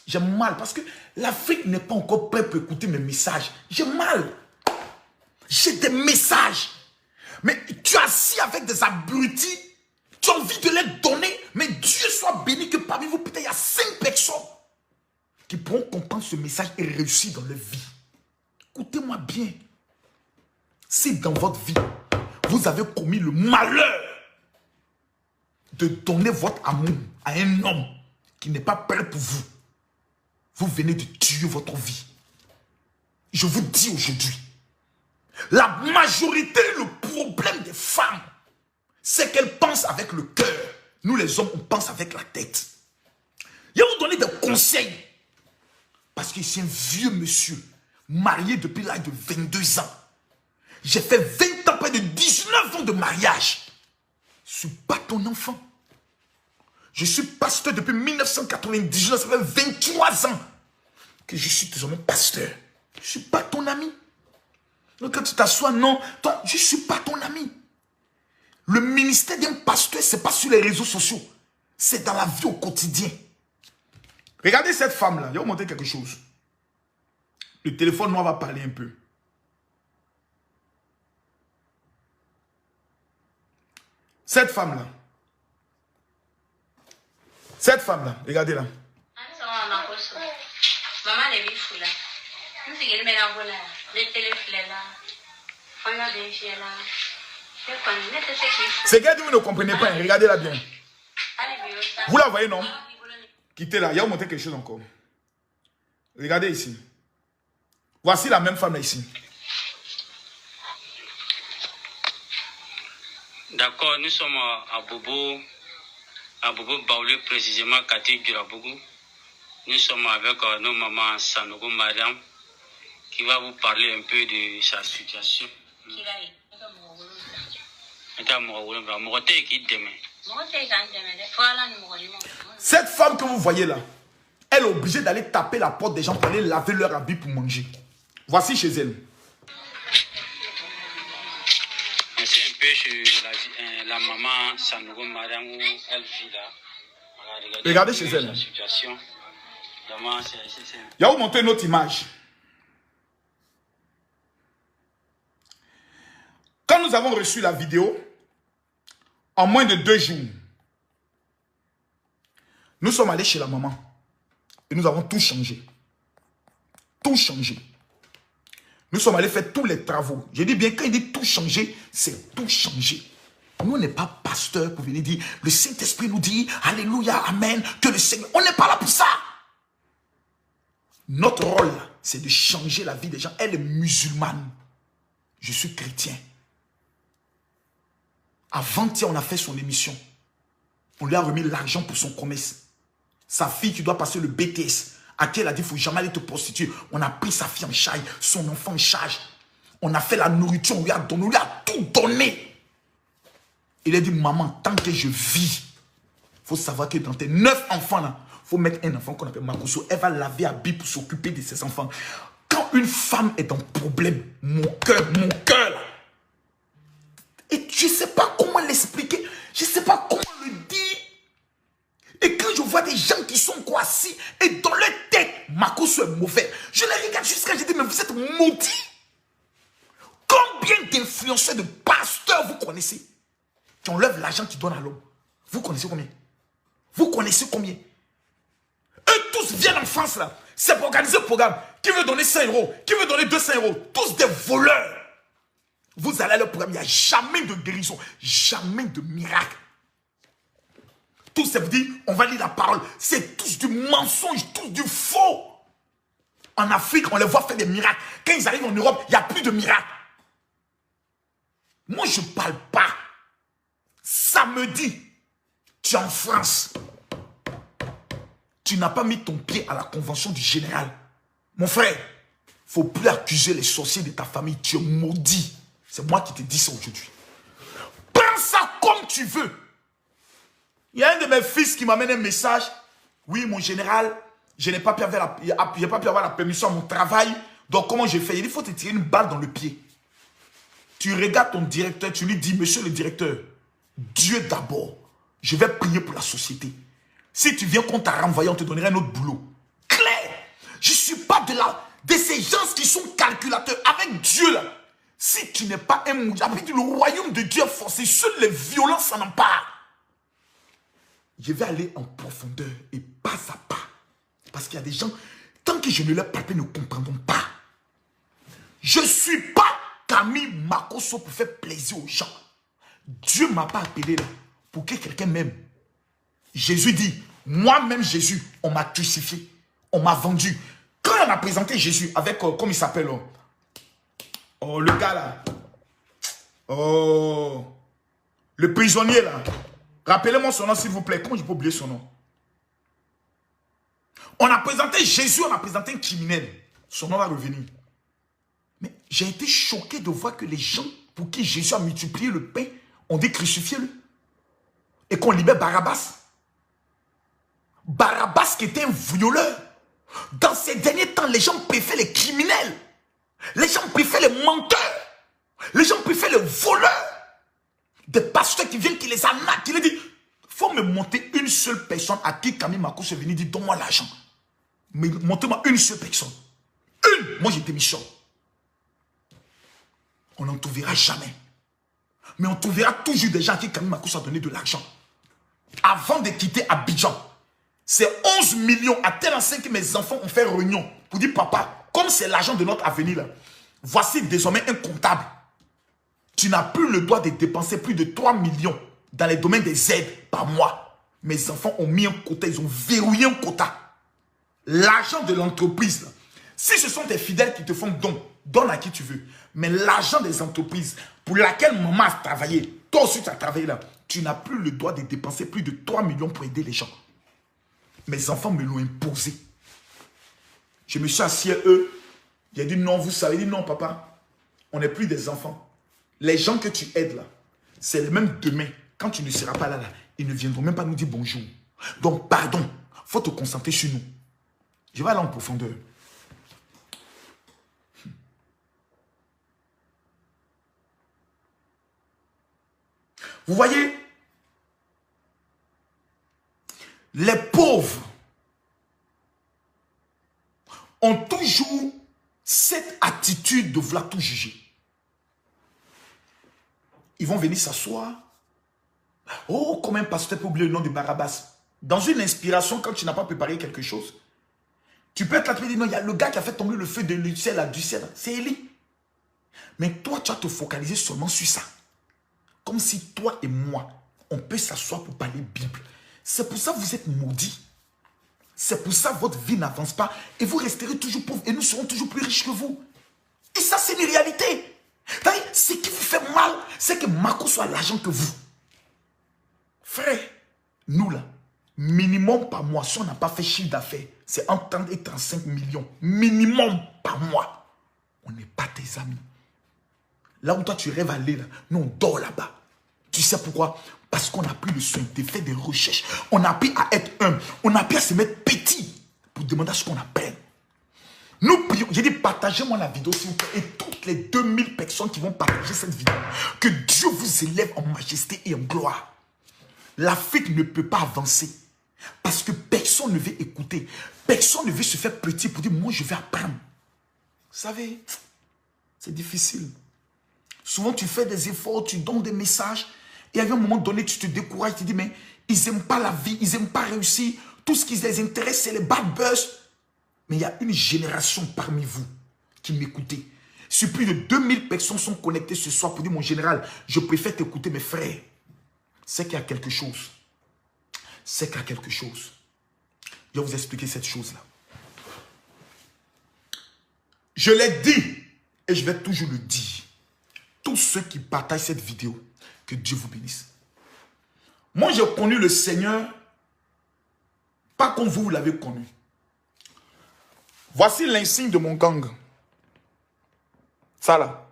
J'ai mal parce que l'Afrique n'est pas encore prête pour écouter mes messages. J'ai mal. J'ai des messages. Mais tu es assis avec des abrutis. Tu as envie de les donner. Mais Dieu soit béni que parmi vous, peut-être il y a 5 personnes qui pourront comprendre ce message et réussir dans leur vie. Écoutez-moi bien. Si dans votre vie, vous avez commis le malheur de donner votre amour à un homme qui n'est pas prêt pour vous, vous venez de tuer votre vie. Je vous dis aujourd'hui, la majorité, le problème des femmes, c'est qu'elles pensent avec le cœur. Nous les hommes, on pense avec la tête. Je vais vous donner des conseils. Parce que c'est un vieux monsieur, marié depuis l'âge de 22 ans. J'ai fait 20 ans, près de 19 ans de mariage. Je ne suis pas ton enfant. Je suis pasteur depuis 1999, ça fait 23 ans que je suis désormais pasteur. Je ne suis pas ton ami. Donc quand tu t'assois, non, toi, je ne suis pas ton ami. Le ministère d'un pasteur, ce n'est pas sur les réseaux sociaux. C'est dans la vie au quotidien. Regardez cette femme-là, je vais vous montrer quelque chose. Le téléphone noir va parler un peu. Cette femme-là. Cette femme-là, regardez-la. C'est qu'elle dit vous ne comprenez pas, regardez-la bien. Vous la voyez, non? Quittez-la, il va vous montrer quelque chose encore. Regardez ici. Voici la même femme là ici. D'accord, nous sommes à Bobo Baoulé, précisément Kati Durabougou. Nous sommes avec nos mamans Sanogo Madame qui va vous parler un peu de sa situation. Cette femme que vous voyez là, elle est obligée d'aller taper la porte des gens pour aller laver leur habit pour manger. Voici chez elle. C'est un peu chez la maman Sanogo Madame où elle vit là. Regardez chez elle. Je vais vous montrer une autre image. Quand nous avons reçu la vidéo, en moins de 2 jours, nous sommes allés chez la maman. Et nous avons tout changé. Tout changé. Nous sommes allés faire tous les travaux. Je dis bien, quand il dit tout changer, c'est tout changer. Nous, on n'est pas pasteur pour venir dire, le Saint-Esprit nous dit, alléluia, amen, que le Seigneur... On n'est pas là pour ça. Notre rôle, c'est de changer la vie des gens. Elle est musulmane. Je suis chrétien. Avant-hier, on a fait son émission. On lui a remis l'argent pour son commerce. Sa fille qui doit passer le BTS, à qui elle a dit, il ne faut jamais aller te prostituer. On a pris sa fille en charge, son enfant en charge. On a fait la nourriture, on lui a donné, on lui a tout donné. Il a dit, maman, tant que je vis, il faut savoir que dans tes 9 enfants, là, il faut mettre un enfant qu'on appelle Makoso. Elle va laver à Bible pour s'occuper de ses enfants. Quand une femme est en problème, mon cœur, là, et je ne sais pas comment l'expliquer, je ne sais pas comment le dire. Et quand je vois des gens qui sont quoi assis, et dans leur tête, Makoso est mauvais, je les regarde jusqu'à je dis, mais vous êtes maudits. Combien d'influenceurs, de pasteurs vous connaissez qui enlèvent l'argent qu'ils donnent à l'homme? Vous connaissez combien? Vous connaissez combien? Eux tous viennent en France là. C'est pour organiser le programme. Qui veut donner 100 euros? Qui veut donner 200 euros? Tous des voleurs. Vous allez à leur programme, il n'y a jamais de guérison, jamais de miracle. Tout ça veut dire, on va lire la parole. C'est tous du mensonge, tous du faux. En Afrique, on les voit faire des miracles. Quand ils arrivent en Europe, il n'y a plus de miracles. Moi, je ne parle pas. Samedi, tu es en France. Tu n'as pas mis ton pied à la convention du général. Mon frère, il ne faut plus accuser les sorciers de ta famille. Tu es maudit. C'est moi qui te dis ça aujourd'hui. Prends ça comme tu veux. Il y a un de mes fils qui m'amène un message. Oui, mon général, je n'ai pas pu avoir la permission à mon travail. Donc, comment je fais? Il faut te tirer une balle dans le pied. Tu regardes ton directeur, tu lui dis, monsieur le directeur, Dieu d'abord, je vais prier pour la société. Si tu viens qu'on t'a renvoyé, on te donnerait un autre boulot. Clair. Je ne suis pas de ces gens qui sont calculateurs. Avec Dieu, là, si tu n'es pas un moudjahid, le royaume de Dieu est forcé. Seules les violences s'en emparent. Je vais aller en profondeur et pas à pas. Parce qu'il y a des gens, tant que je ne leur parle pas, ils ne comprendront pas. Je ne suis pas Camille Makosso pour faire plaisir aux gens. Dieu ne m'a pas appelé là pour que quelqu'un m'aime. Jésus dit, moi-même Jésus, on m'a crucifié, on m'a vendu. Quand on a présenté Jésus avec, comment il s'appelle, le gars là, le prisonnier là, rappelez-moi son nom s'il vous plaît, comment je peux oublier son nom? On a présenté Jésus, on a présenté un criminel, son nom va revenir. Mais j'ai été choqué de voir que les gens pour qui Jésus a multiplié le pain ont dit crucifiez-le. Et qu'on libère Barabbas. Barabbas qui était un violeur. Dans ces derniers temps, les gens préfèrent les criminels. Les gens préfèrent les menteurs. Les gens préfèrent les voleurs. Des pasteurs qui viennent, qui les arnaquent, qui les disent, il faut me monter une seule personne à qui Camille Makosso est venu dire, donne-moi l'argent. Mais montez-moi une seule personne. Une. Moi, j'étais méchant. On n'en trouvera jamais. Mais on trouvera toujours des gens à qui Camille Makosso a donné de l'argent. Avant de quitter Abidjan, c'est 11 millions à tel enseigne que mes enfants ont fait réunion pour dire, papa, comme c'est l'argent de notre avenir, là, voici désormais un comptable. Tu n'as plus le droit de dépenser plus de 3 millions dans les domaines des aides par mois. Mes enfants ont mis un quota, ils ont verrouillé un quota. L'argent de l'entreprise, si ce sont tes fidèles qui te font don, donne à qui tu veux. Mais l'argent des entreprises pour laquelle maman a travaillé, toi aussi tu as travaillé là, tu n'as plus le droit de dépenser plus de 3 millions pour aider les gens. Mes enfants me l'ont imposé. Je me suis assis à eux. J'ai dit non, vous savez, dit non papa, on n'est plus des enfants. Les gens que tu aides là, c'est même demain, quand tu ne seras pas là, ils ne viendront même pas nous dire bonjour. Donc pardon, il faut te concentrer sur nous. Je vais aller en profondeur. Vous voyez, les pauvres ont toujours cette attitude de vouloir tout juger. Ils vont venir s'asseoir. Oh, comment un pasteur peut oublier le nom de Barabbas? Dans une inspiration, quand tu n'as pas préparé quelque chose, tu peux être là, tu peux dire non, il y a le gars qui a fait tomber le feu de l'Ucel à Ducel, c'est Élie. Mais toi, tu vas te focaliser seulement sur ça. Comme si toi et moi, on peut s'asseoir pour parler Bible. C'est pour ça que vous êtes maudits. C'est pour ça que votre vie n'avance pas. Et vous resterez toujours pauvres. Et nous serons toujours plus riches que vous. Et ça, c'est une réalité. Ce qui vous fait mal, c'est que Makosso a l'argent que vous. Frère, nous là, minimum par mois, si on n'a pas fait chiffre d'affaires, c'est entre 30 et 35 millions. Minimum par mois. On n'est pas tes amis. Là où toi tu rêves aller, là, nous on dort là-bas. Tu sais pourquoi? Parce qu'on a pris le soin de faire des recherches. On a appris à être humble. On a appris à se mettre petit pour demander à ce qu'on appelle. Nous prions. J'ai dit partagez-moi la vidéo s'il vous plaît. Et toutes les 2000 personnes qui vont partager cette vidéo. Que Dieu vous élève en majesté et en gloire. L'Afrique ne peut pas avancer. Parce que personne ne veut écouter. Personne ne veut se faire petit pour dire moi je vais apprendre. Vous savez, c'est difficile. Souvent, tu fais des efforts, tu donnes des messages. Et à un moment donné, tu te décourages. Tu te dis, mais ils n'aiment pas la vie, ils n'aiment pas réussir. Tout ce qui les intéresse, c'est les bad buzz. Mais il y a une génération parmi vous qui m'écoutez. Si plus de 2000 personnes sont connectées ce soir pour dire, mon général, je préfère t'écouter, mes frères. C'est qu'il y a quelque chose. C'est qu'il y a quelque chose. Je vais vous expliquer cette chose-là. Je l'ai dit et je vais toujours le dire. Tous ceux qui partagent cette vidéo, que Dieu vous bénisse. Moi, j'ai connu le Seigneur, pas comme vous l'avez connu. Voici l'insigne de mon gang. Ça là,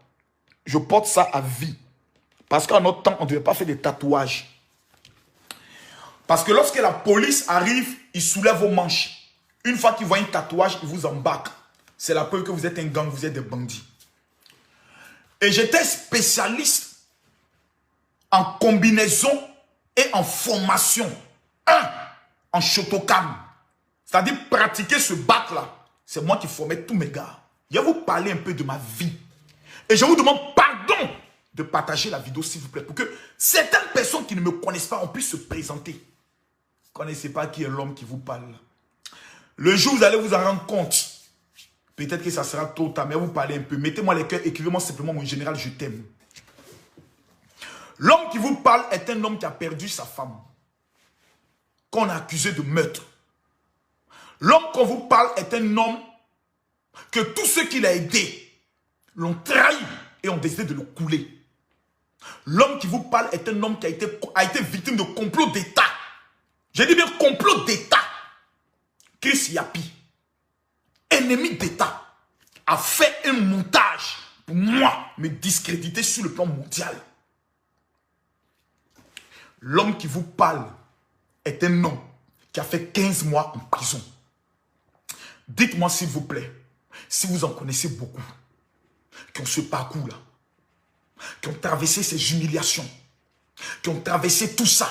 je porte ça à vie. Parce qu'en notre temps, on ne devait pas faire des tatouages. Parce que lorsque la police arrive, ils soulèvent vos manches. Une fois qu'ils voient un tatouage, ils vous embarquent. C'est la preuve que vous êtes un gang, vous êtes des bandits. Et j'étais spécialiste en combinaison et en formation. en Shotokan. C'est-à-dire pratiquer ce bac-là. C'est moi qui formais tous mes gars. Je vais vous parler un peu de ma vie. Et je vous demande pardon de partager la vidéo, s'il vous plaît, pour que certaines personnes qui ne me connaissent pas, on puisse se présenter. Vous ne connaissez pas qui est l'homme qui vous parle. Le jour où vous allez vous en rendre compte, peut-être que ça sera trop tard, mais vous parlez un peu. Mettez-moi les cœurs, écrivez-moi simplement, mon général, je t'aime. L'homme qui vous parle est un homme qui a perdu sa femme, qu'on a accusé de meurtre. L'homme qu'on vous parle est un homme que tous ceux qui l'ont aidé l'ont trahi et ont décidé de le couler. L'homme qui vous parle est un homme qui a été victime de complot d'État. J'ai dit bien complot d'État. Chris Yapi, ennemi d'État, a fait un montage pour moi me discréditer sur le plan mondial. L'homme qui vous parle est un homme qui a fait 15 mois en prison. Dites-moi s'il vous plaît, si vous en connaissez beaucoup, qui ont ce parcours-là, qui ont traversé ces humiliations, qui ont traversé tout ça.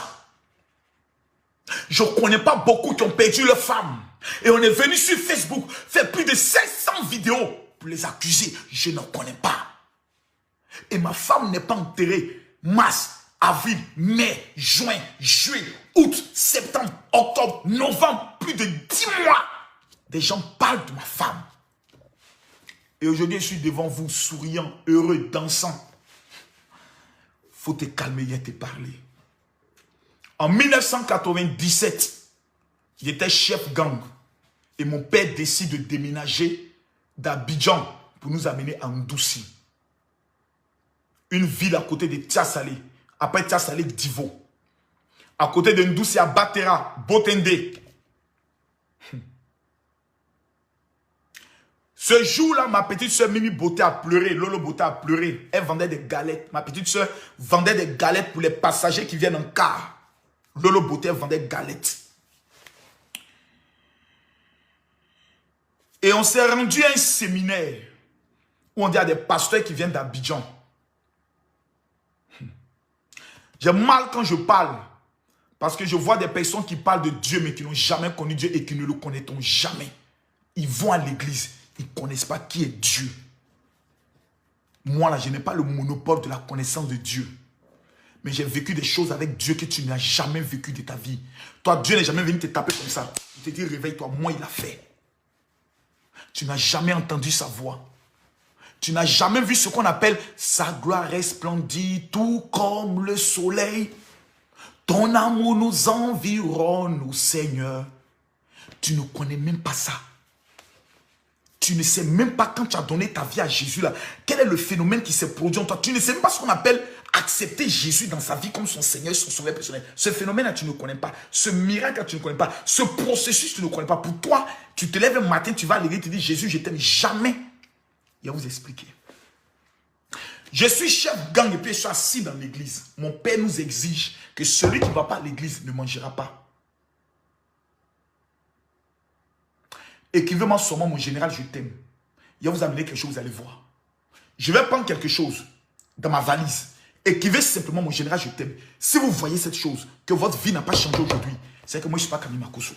Je ne connais pas beaucoup qui ont perdu leur femme. Et on est venu sur Facebook faire plus de 500 vidéos pour les accuser. Je n'en connais pas. Et ma femme n'est pas enterrée. Mars, avril, mai, juin, juillet, août, septembre, octobre, novembre, plus de 10 mois. Des gens parlent de ma femme. Et aujourd'hui, je suis devant vous, souriant, heureux, dansant. Faut te calmer, il te parler. En 1997, j'étais chef gang. Et mon père décide de déménager d'Abidjan pour nous amener à Ndoussi. Une ville à côté de Tiasalé. Après Tiasalé, Divo. À côté de Ndoussi, à Batera, Botende. Ce jour-là, ma petite soeur Mimi Beauté a pleuré. Lolo Beauté a pleuré. Elle vendait des galettes. Ma petite soeur vendait des galettes pour les passagers qui viennent en car. Lolo Beauté vendait des galettes. Et on s'est rendu à un séminaire où on dit à des pasteurs qui viennent d'Abidjan. J'ai mal quand je parle. Parce que je vois des personnes qui parlent de Dieu mais qui n'ont jamais connu Dieu et qui ne le connaîtront jamais. Ils vont à l'église. Ils ne connaissent pas qui est Dieu. Moi là, je n'ai pas le monopole de la connaissance de Dieu. Mais j'ai vécu des choses avec Dieu que tu n'as jamais vécu de ta vie. Toi, Dieu n'est jamais venu te taper comme ça. Il te dit réveille-toi. Moi, il l'a fait. Tu n'as jamais entendu sa voix. Tu n'as jamais vu ce qu'on appelle sa gloire resplendit tout comme le soleil. Ton amour nous environne, ô Seigneur. Tu ne connais même pas ça. Tu ne sais même pas quand tu as donné ta vie à Jésus là. Quel est le phénomène qui s'est produit en toi? Tu ne sais même pas ce qu'on appelle accepter Jésus dans sa vie comme son Seigneur, son sauveur personnel. Ce phénomène-là, tu ne connais pas. Ce miracle-là, tu ne connais pas. Ce processus, tu ne connais pas. Pour toi, tu te lèves un matin, tu vas à l'église, tu dis Jésus, je t'aime. Jamais. Il va vous expliquer. Je suis chef gang et puis je suis assis dans l'église. Mon père nous exige que celui qui ne va pas à l'église ne mangera pas. Écrivez-moi sur moi, mon général, je t'aime. Il va vous amener quelque chose, vous allez voir. Je vais prendre quelque chose dans ma valise. Écrivez simplement, mon général, je t'aime. Si vous voyez cette chose, que votre vie n'a pas changé aujourd'hui, c'est que moi, je ne suis pas Kami Makosso.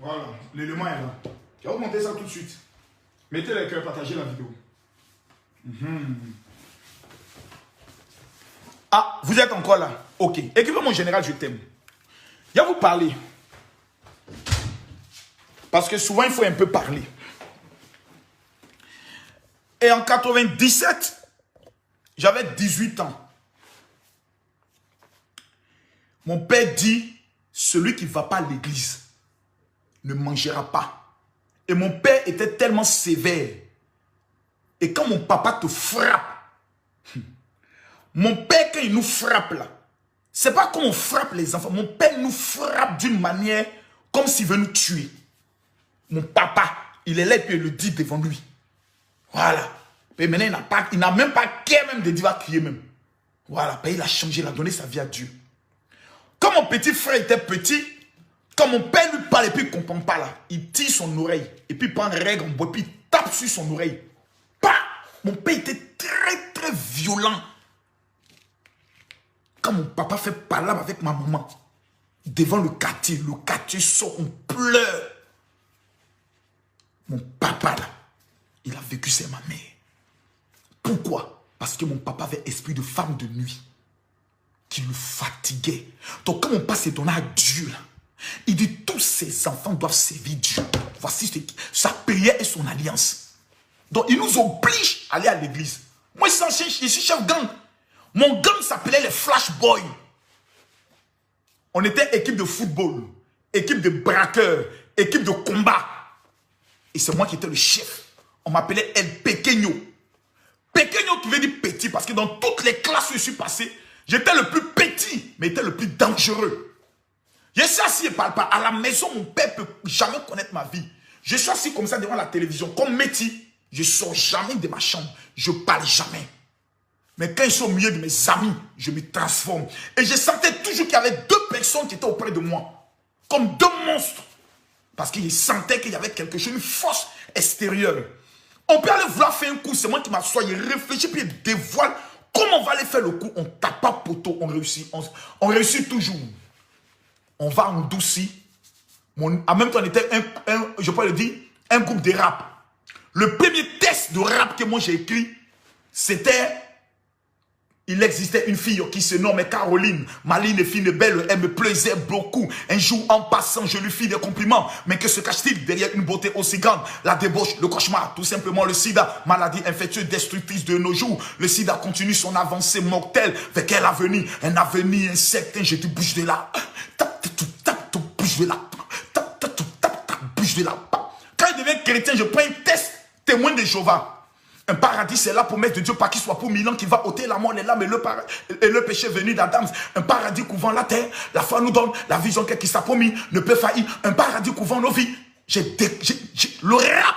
Voilà, l'élément est là. Je vais vous montrer ça tout de suite. Mettez les cœurs, partagez la vidéo. Ah, vous êtes encore là? Ok. Écrivez mon général, je t'aime. Je vais vous parler. Parce que souvent, il faut un peu parler. Et en 97, j'avais 18 ans. Mon père dit, celui qui ne va pas à l'église ne mangera pas. Et mon père était tellement sévère. Et quand mon papa te frappe, mon père, quand il nous frappe là, c'est pas comme on frappe les enfants. Mon père nous frappe d'une manière comme s'il veut nous tuer. Mon papa, il est là et puis il le dit devant lui. Voilà. Mais maintenant, il n'a même pas qu'à même de dire, va crier même. Voilà. Il a changé, il a donné sa vie à Dieu. Quand mon petit frère était petit, quand mon père lui parle et puis il ne comprend pas là, il tire son oreille et puis il prend une règle en bois et puis il tape sur son oreille. Bah! Mon père était très très violent. Quand mon papa fait palabre avec ma maman, devant le quartier sort, on pleure. Mon papa là, il a vécu, c'est ma mère. Pourquoi? Parce que mon papa avait esprit de femme de nuit qui le fatiguait. Donc quand mon papa s'est donné à Dieu là, il dit tous ses enfants doivent servir Dieu. Voici sa prière et son alliance. Donc il nous oblige à aller à l'église. Moi je suis chef gang. Mon gang s'appelait les Flash Boys. On était équipe de football, équipe de braqueurs, équipe de combat. Et c'est moi qui étais le chef. On m'appelait El Pequeño. Pequeño qui veut dire petit parce que dans toutes les classes où je suis passé, j'étais le plus petit, mais j'étais le plus dangereux. Je suis assis et parle pas. À la maison, mon père ne peut jamais connaître ma vie. Je suis assis comme ça devant la télévision, comme Métis. Je ne sors jamais de ma chambre. Je ne parle jamais. Mais quand ils sont au milieu de mes amis, je me transforme. Et je sentais toujours qu'il y avait deux personnes qui étaient auprès de moi. Comme deux monstres. Parce que je sentais qu'il y avait quelque chose, une force extérieure. On peut aller vouloir faire un coup, c'est moi qui m'assois, il réfléchit, puis il dévoile. Comment on va aller faire le coup? On tape pas poteau, on réussit. On réussit toujours. On va endoucir. En même temps, on était je peux le dire, un groupe de rap. Le premier test de rap que moi j'ai écrit, c'était... Il existait une fille qui se nommait Caroline. Maline, fine, belle, elle me plaisait beaucoup. Un jour, en passant, je lui fis des compliments. Mais que se cache-t-il derrière une beauté aussi grande? La débauche, le cauchemar, tout simplement le sida. Maladie infectieuse, destructrice de nos jours. Le sida continue son avancée mortelle. Vers quel avenir? Un avenir incertain. Je dis, bouge de là. Bouge de là. Bouge de là. Quand il devient chrétien, je prends un test. Témoin de Jéhovah. Un paradis, c'est là pour mettre de Dieu, pas qu'il soit pour mille ans, qui va ôter la mort, les lames et le péché venu d'Adam. Un paradis couvrant la terre, la foi nous donne la vision qui s'est promis, ne peut faillir. Un paradis couvrant nos vies. Le rap,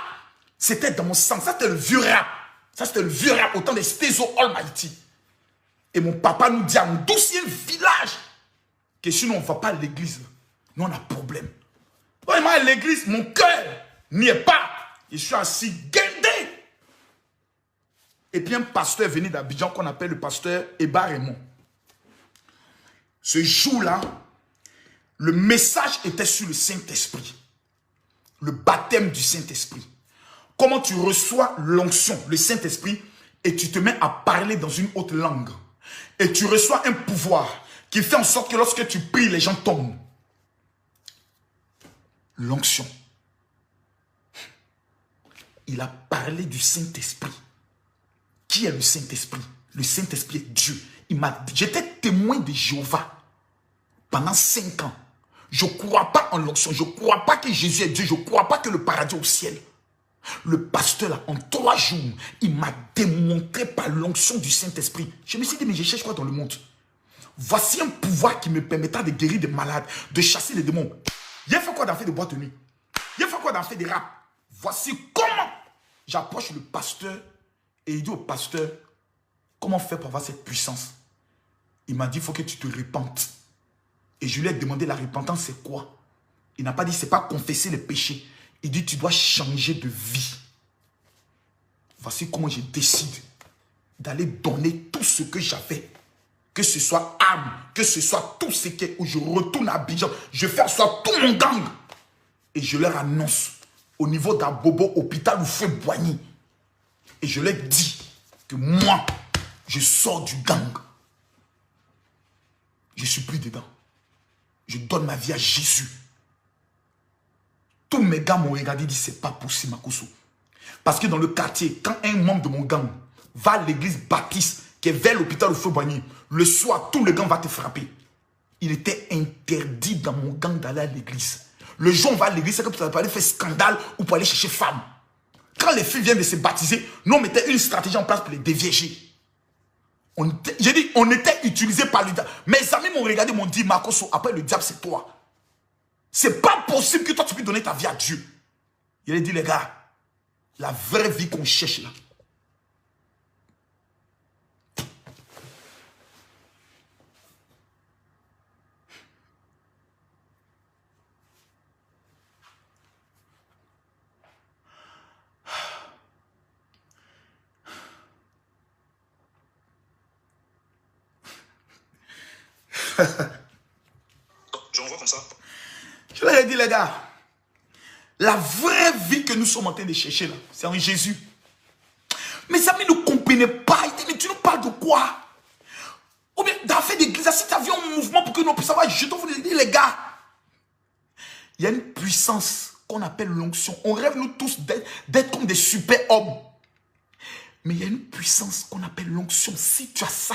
c'était dans mon sang. Ça, c'était le vieux rap. Ça, c'était le vieux rap, autant des Stezo Almighty. Et mon papa nous dit à un dossier village que sinon on ne va pas à l'église. Nous, on a problème. Vraiment, à l'église, mon cœur n'y est pas. Je suis assis guindé. Et puis un pasteur est venu d'Abidjan qu'on appelle le pasteur Eba Raymond. Ce jour-là, le message était sur le Saint-Esprit. Le baptême du Saint-Esprit. Comment tu reçois l'onction, le Saint-Esprit, et tu te mets à parler dans une autre langue. Et tu reçois un pouvoir qui fait en sorte que lorsque tu pries, les gens tombent. L'onction. Il a parlé du Saint-Esprit. Qui est le Saint-Esprit? Le Saint-Esprit est Dieu. J'étais témoin de Jéhovah pendant 5 ans. Je ne crois pas en l'onction. Je ne crois pas que Jésus est Dieu. Je ne crois pas que le paradis est au ciel. Le pasteur, là, en 3 jours, il m'a démontré par l'onction du Saint-Esprit. Je me suis dit, mais je cherche quoi dans le monde? Voici un pouvoir qui me permettra de guérir des malades, de chasser les démons. Il a fait quoi dans fait de boîte de nuit? Il a fait quoi dans fait des rap? Voici comment j'approche le pasteur. Et il dit au pasteur, comment faire pour avoir cette puissance? Il m'a dit, il faut que tu te repentes. Et je lui ai demandé, la repentance, c'est quoi? Il n'a pas dit, c'est pas confesser les péchés. Il dit, tu dois changer de vie. Voici comment je décide d'aller donner tout ce que j'avais. Que ce soit âme, que ce soit tout ce qui est où je retourne à Abidjan. Je fais asseoir tout mon gang. et je leur annonce au niveau d'un bobo hôpital ou feu Boigny. Et je leur dis que moi, je sors du gang. Je ne suis plus dedans. Je donne ma vie à Jésus. Tous mes gars m'ont regardé et dit, c'est pas possible, Makosso. Parce que dans le quartier, quand un membre de mon gang va à l'église baptiste, qui est vers l'hôpital au feu Boigny, le soir, tout le gang va te frapper. Il était interdit dans mon gang d'aller à l'église. Le jour où on va à l'église, c'est que pour aller faire scandale ou pour aller chercher femme. Quand les filles viennent de se baptiser, nous on mettait une stratégie en place pour les dévierger. J'ai dit, on était utilisé par le diable. Mes amis m'ont regardé, m'ont dit, Makosso, après le diable, c'est toi. C'est pas possible que toi, tu puisses donner ta vie à Dieu. Il a dit, les gars, la vraie vie qu'on cherche là. J'envoie comme ça. Je leur ai dit, les gars, la vraie vie que nous sommes en train de chercher là, c'est en Jésus. Mes amis ne comprenaient pas. Ils disaient, mais tu nous parles de quoi? Ou bien, dans fait d'église, si tu avais un mouvement pour que nous puissions avoir, je dois vous dire, les gars, il y a une puissance qu'on appelle l'onction. On rêve, nous tous, d'être comme des super-hommes. Mais il y a une puissance qu'on appelle l'onction. Si tu as ça,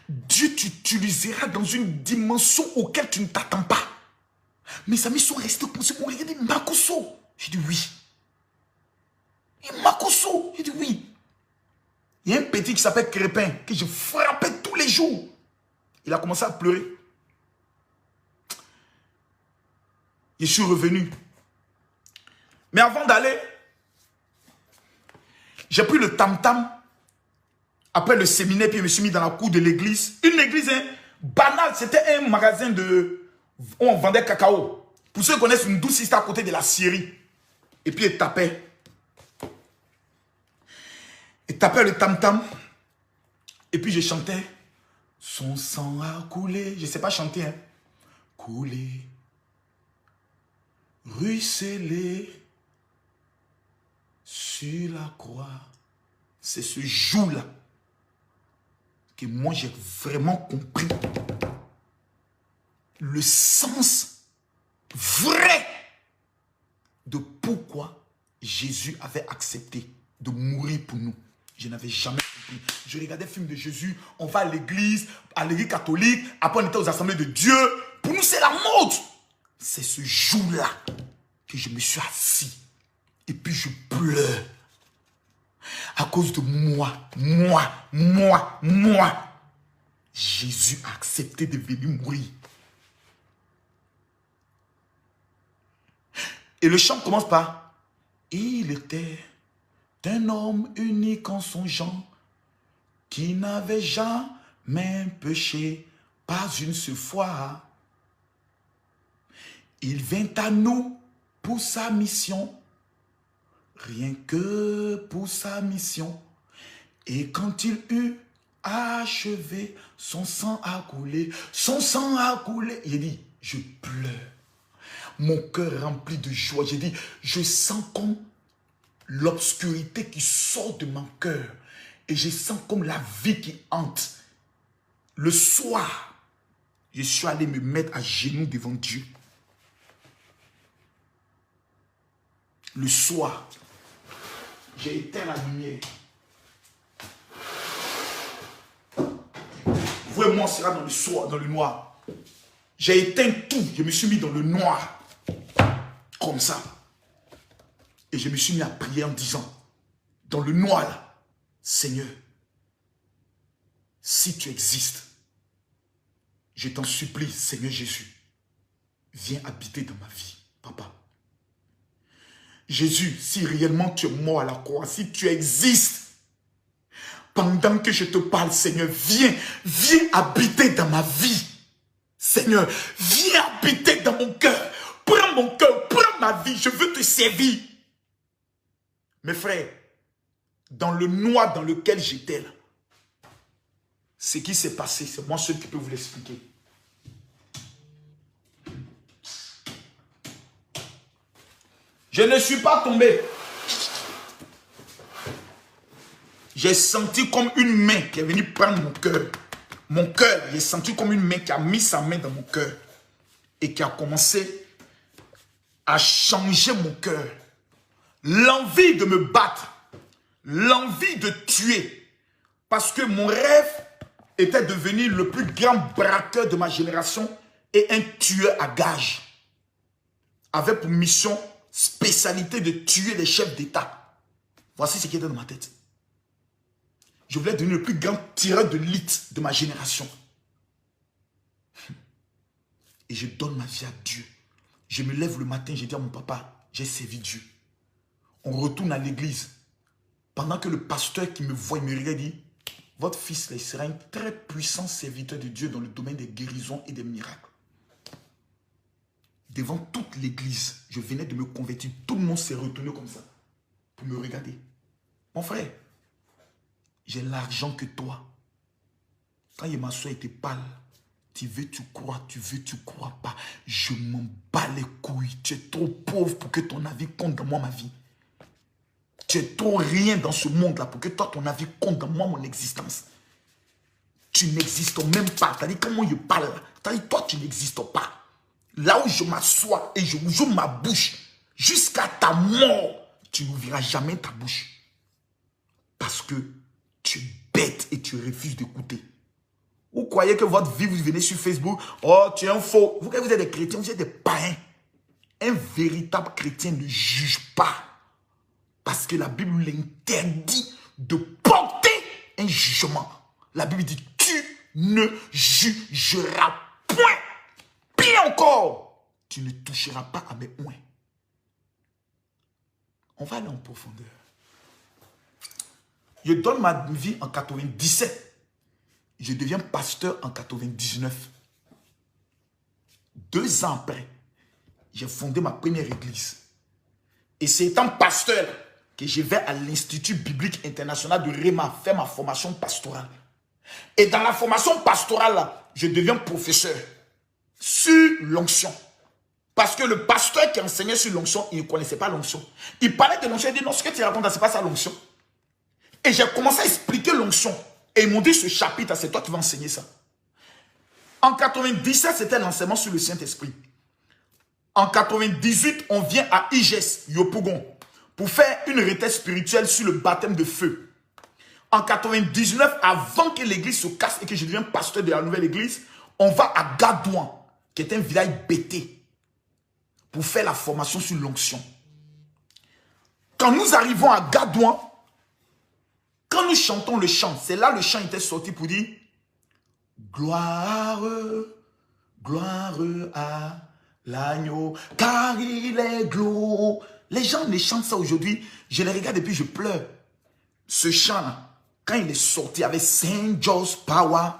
Dieu t'utilisera dans une dimension auquel tu ne t'attends pas. Mes amis sont restés comme ça. Ils dit, Makosso. J'ai dit oui. Et Makosso. J'ai dit oui. Il y a un petit qui s'appelle Crépin, que je frappais tous les jours. Il a commencé à pleurer. Je suis revenu. Mais avant d'aller, j'ai pris le tam-tam. Après le séminaire, puis je me suis mis dans la cour de l'église. Une église banale, c'était un magasin où on vendait cacao. Pour ceux qui connaissent, une douce, c'était à côté de la scierie. Et puis il tapait. Il tapait le tam-tam. Et puis je chantais. Son sang a coulé. Je ne sais pas chanter. Hein. Coulé. Ruisselé. Sur la croix. C'est ce jour-là que moi j'ai vraiment compris le sens vrai de pourquoi Jésus avait accepté de mourir pour nous. Je n'avais jamais compris. Je regardais le film de Jésus, on va à l'église catholique, après on était aux assemblées de Dieu. Pour nous c'est la mode. C'est ce jour-là que je me suis assis et puis je pleure. À cause de moi. Jésus a accepté de venir mourir. Et le chant commence par il était un homme unique en son genre qui n'avait jamais péché, pas une seule fois. Il vint à nous pour sa mission. Rien que pour sa mission. Et quand il eut achevé, son sang a coulé. Son sang a coulé. Il dit, je pleure. Mon cœur rempli de joie. J'ai dit, je sens comme l'obscurité qui sort de mon cœur. Et je sens comme la vie qui hante. Le soir, je suis allé me mettre à genoux devant Dieu. Le soir, j'ai éteint la lumière. Vous et moi, on sera dans le soir, dans le noir. J'ai éteint tout. Je me suis mis dans le noir. Comme ça. Et je me suis mis à prier en disant, dans le noir là, Seigneur, si tu existes, je t'en supplie, Seigneur Jésus, viens habiter dans ma vie, Papa. Jésus, si réellement tu es mort à la croix, si tu existes, pendant que je te parle, Seigneur, viens habiter dans ma vie. Seigneur, viens habiter dans mon cœur. Prends mon cœur, prends ma vie, je veux te servir. Mes frères, dans le noir dans lequel j'étais là, ce qui s'est passé, c'est moi seul qui peux vous l'expliquer. Je ne suis pas tombé. J'ai senti comme une main qui est venue prendre mon cœur. Mon cœur, j'ai senti comme une main qui a mis sa main dans mon cœur. Et qui a commencé à changer mon cœur. L'envie de me battre. L'envie de tuer. Parce que mon rêve était de devenir le plus grand braqueur de ma génération et un tueur à gages. Avec pour mission, spécialité de tuer les chefs d'État. Voici ce qui était dans ma tête. Je voulais devenir le plus grand tireur de l'élite de ma génération. Et je donne ma vie à Dieu. Je me lève le matin, je dis à mon papa, j'ai servi Dieu. On retourne à l'église. Pendant que le pasteur qui me voit, il me regarde et dit, votre fils là, il sera un très puissant serviteur de Dieu dans le domaine des guérisons et des miracles. Devant toute l'église, je venais de me convertir. Tout le monde s'est retourné comme ça pour me regarder. Mon frère, j'ai l'argent que toi. Quand ma soeur était pâle, tu veux, tu crois, tu veux, tu crois pas. Je m'en bats les couilles. Tu es trop pauvre pour que ton avis compte dans moi, ma vie. Tu es trop rien dans ce monde-là pour que toi, ton avis compte dans moi, mon existence. Tu n'existes même pas. T'as dit comment je parle. T'as dit toi, tu n'existes pas. Là où je m'assois et je joue ma bouche, jusqu'à ta mort, tu n'ouvriras jamais ta bouche. Parce que tu es bête et tu refuses d'écouter. Vous croyez que votre vie, vous venez sur Facebook, oh, tu es un faux. Vous êtes des chrétiens, vous êtes des païens. Un véritable chrétien ne juge pas. Parce que la Bible l'interdit de porter un jugement. La Bible dit, tu ne jugeras point. Pire encore, tu ne toucheras pas à mes oins. On va aller en profondeur. Je donne ma vie en 97. Je deviens pasteur en 99. 2 ans après, j'ai fondé ma première église. Et c'est étant pasteur que je vais à l'Institut biblique international de Réma faire ma formation pastorale. Et dans la formation pastorale, là, je deviens professeur sur l'onction. Parce que le pasteur qui enseignait sur l'onction, il ne connaissait pas l'onction. Il parlait de l'onction, il dit non, ce que tu racontes, ce n'est pas ça l'onction. Et j'ai commencé à expliquer l'onction. Et ils m'ont dit, ce chapitre, c'est toi qui vas enseigner ça. En 97, c'était l'enseignement sur le Saint-Esprit. En 98, on vient à IGES, Yopougon, pour faire une retraite spirituelle sur le baptême de feu. En 99, avant que l'église se casse et que je devienne pasteur de la nouvelle église, on va à Gadouan, qui est un village bêté, pour faire la formation sur l'onction. Quand nous arrivons à Gadouan, quand nous chantons le chant, c'est là le chant était sorti pour dire gloire, gloire à l'agneau, car il est glorieux. Les gens les chantent ça aujourd'hui. Je les regarde et puis je pleure. Ce chant-là, quand il est sorti avec Saint John's Power,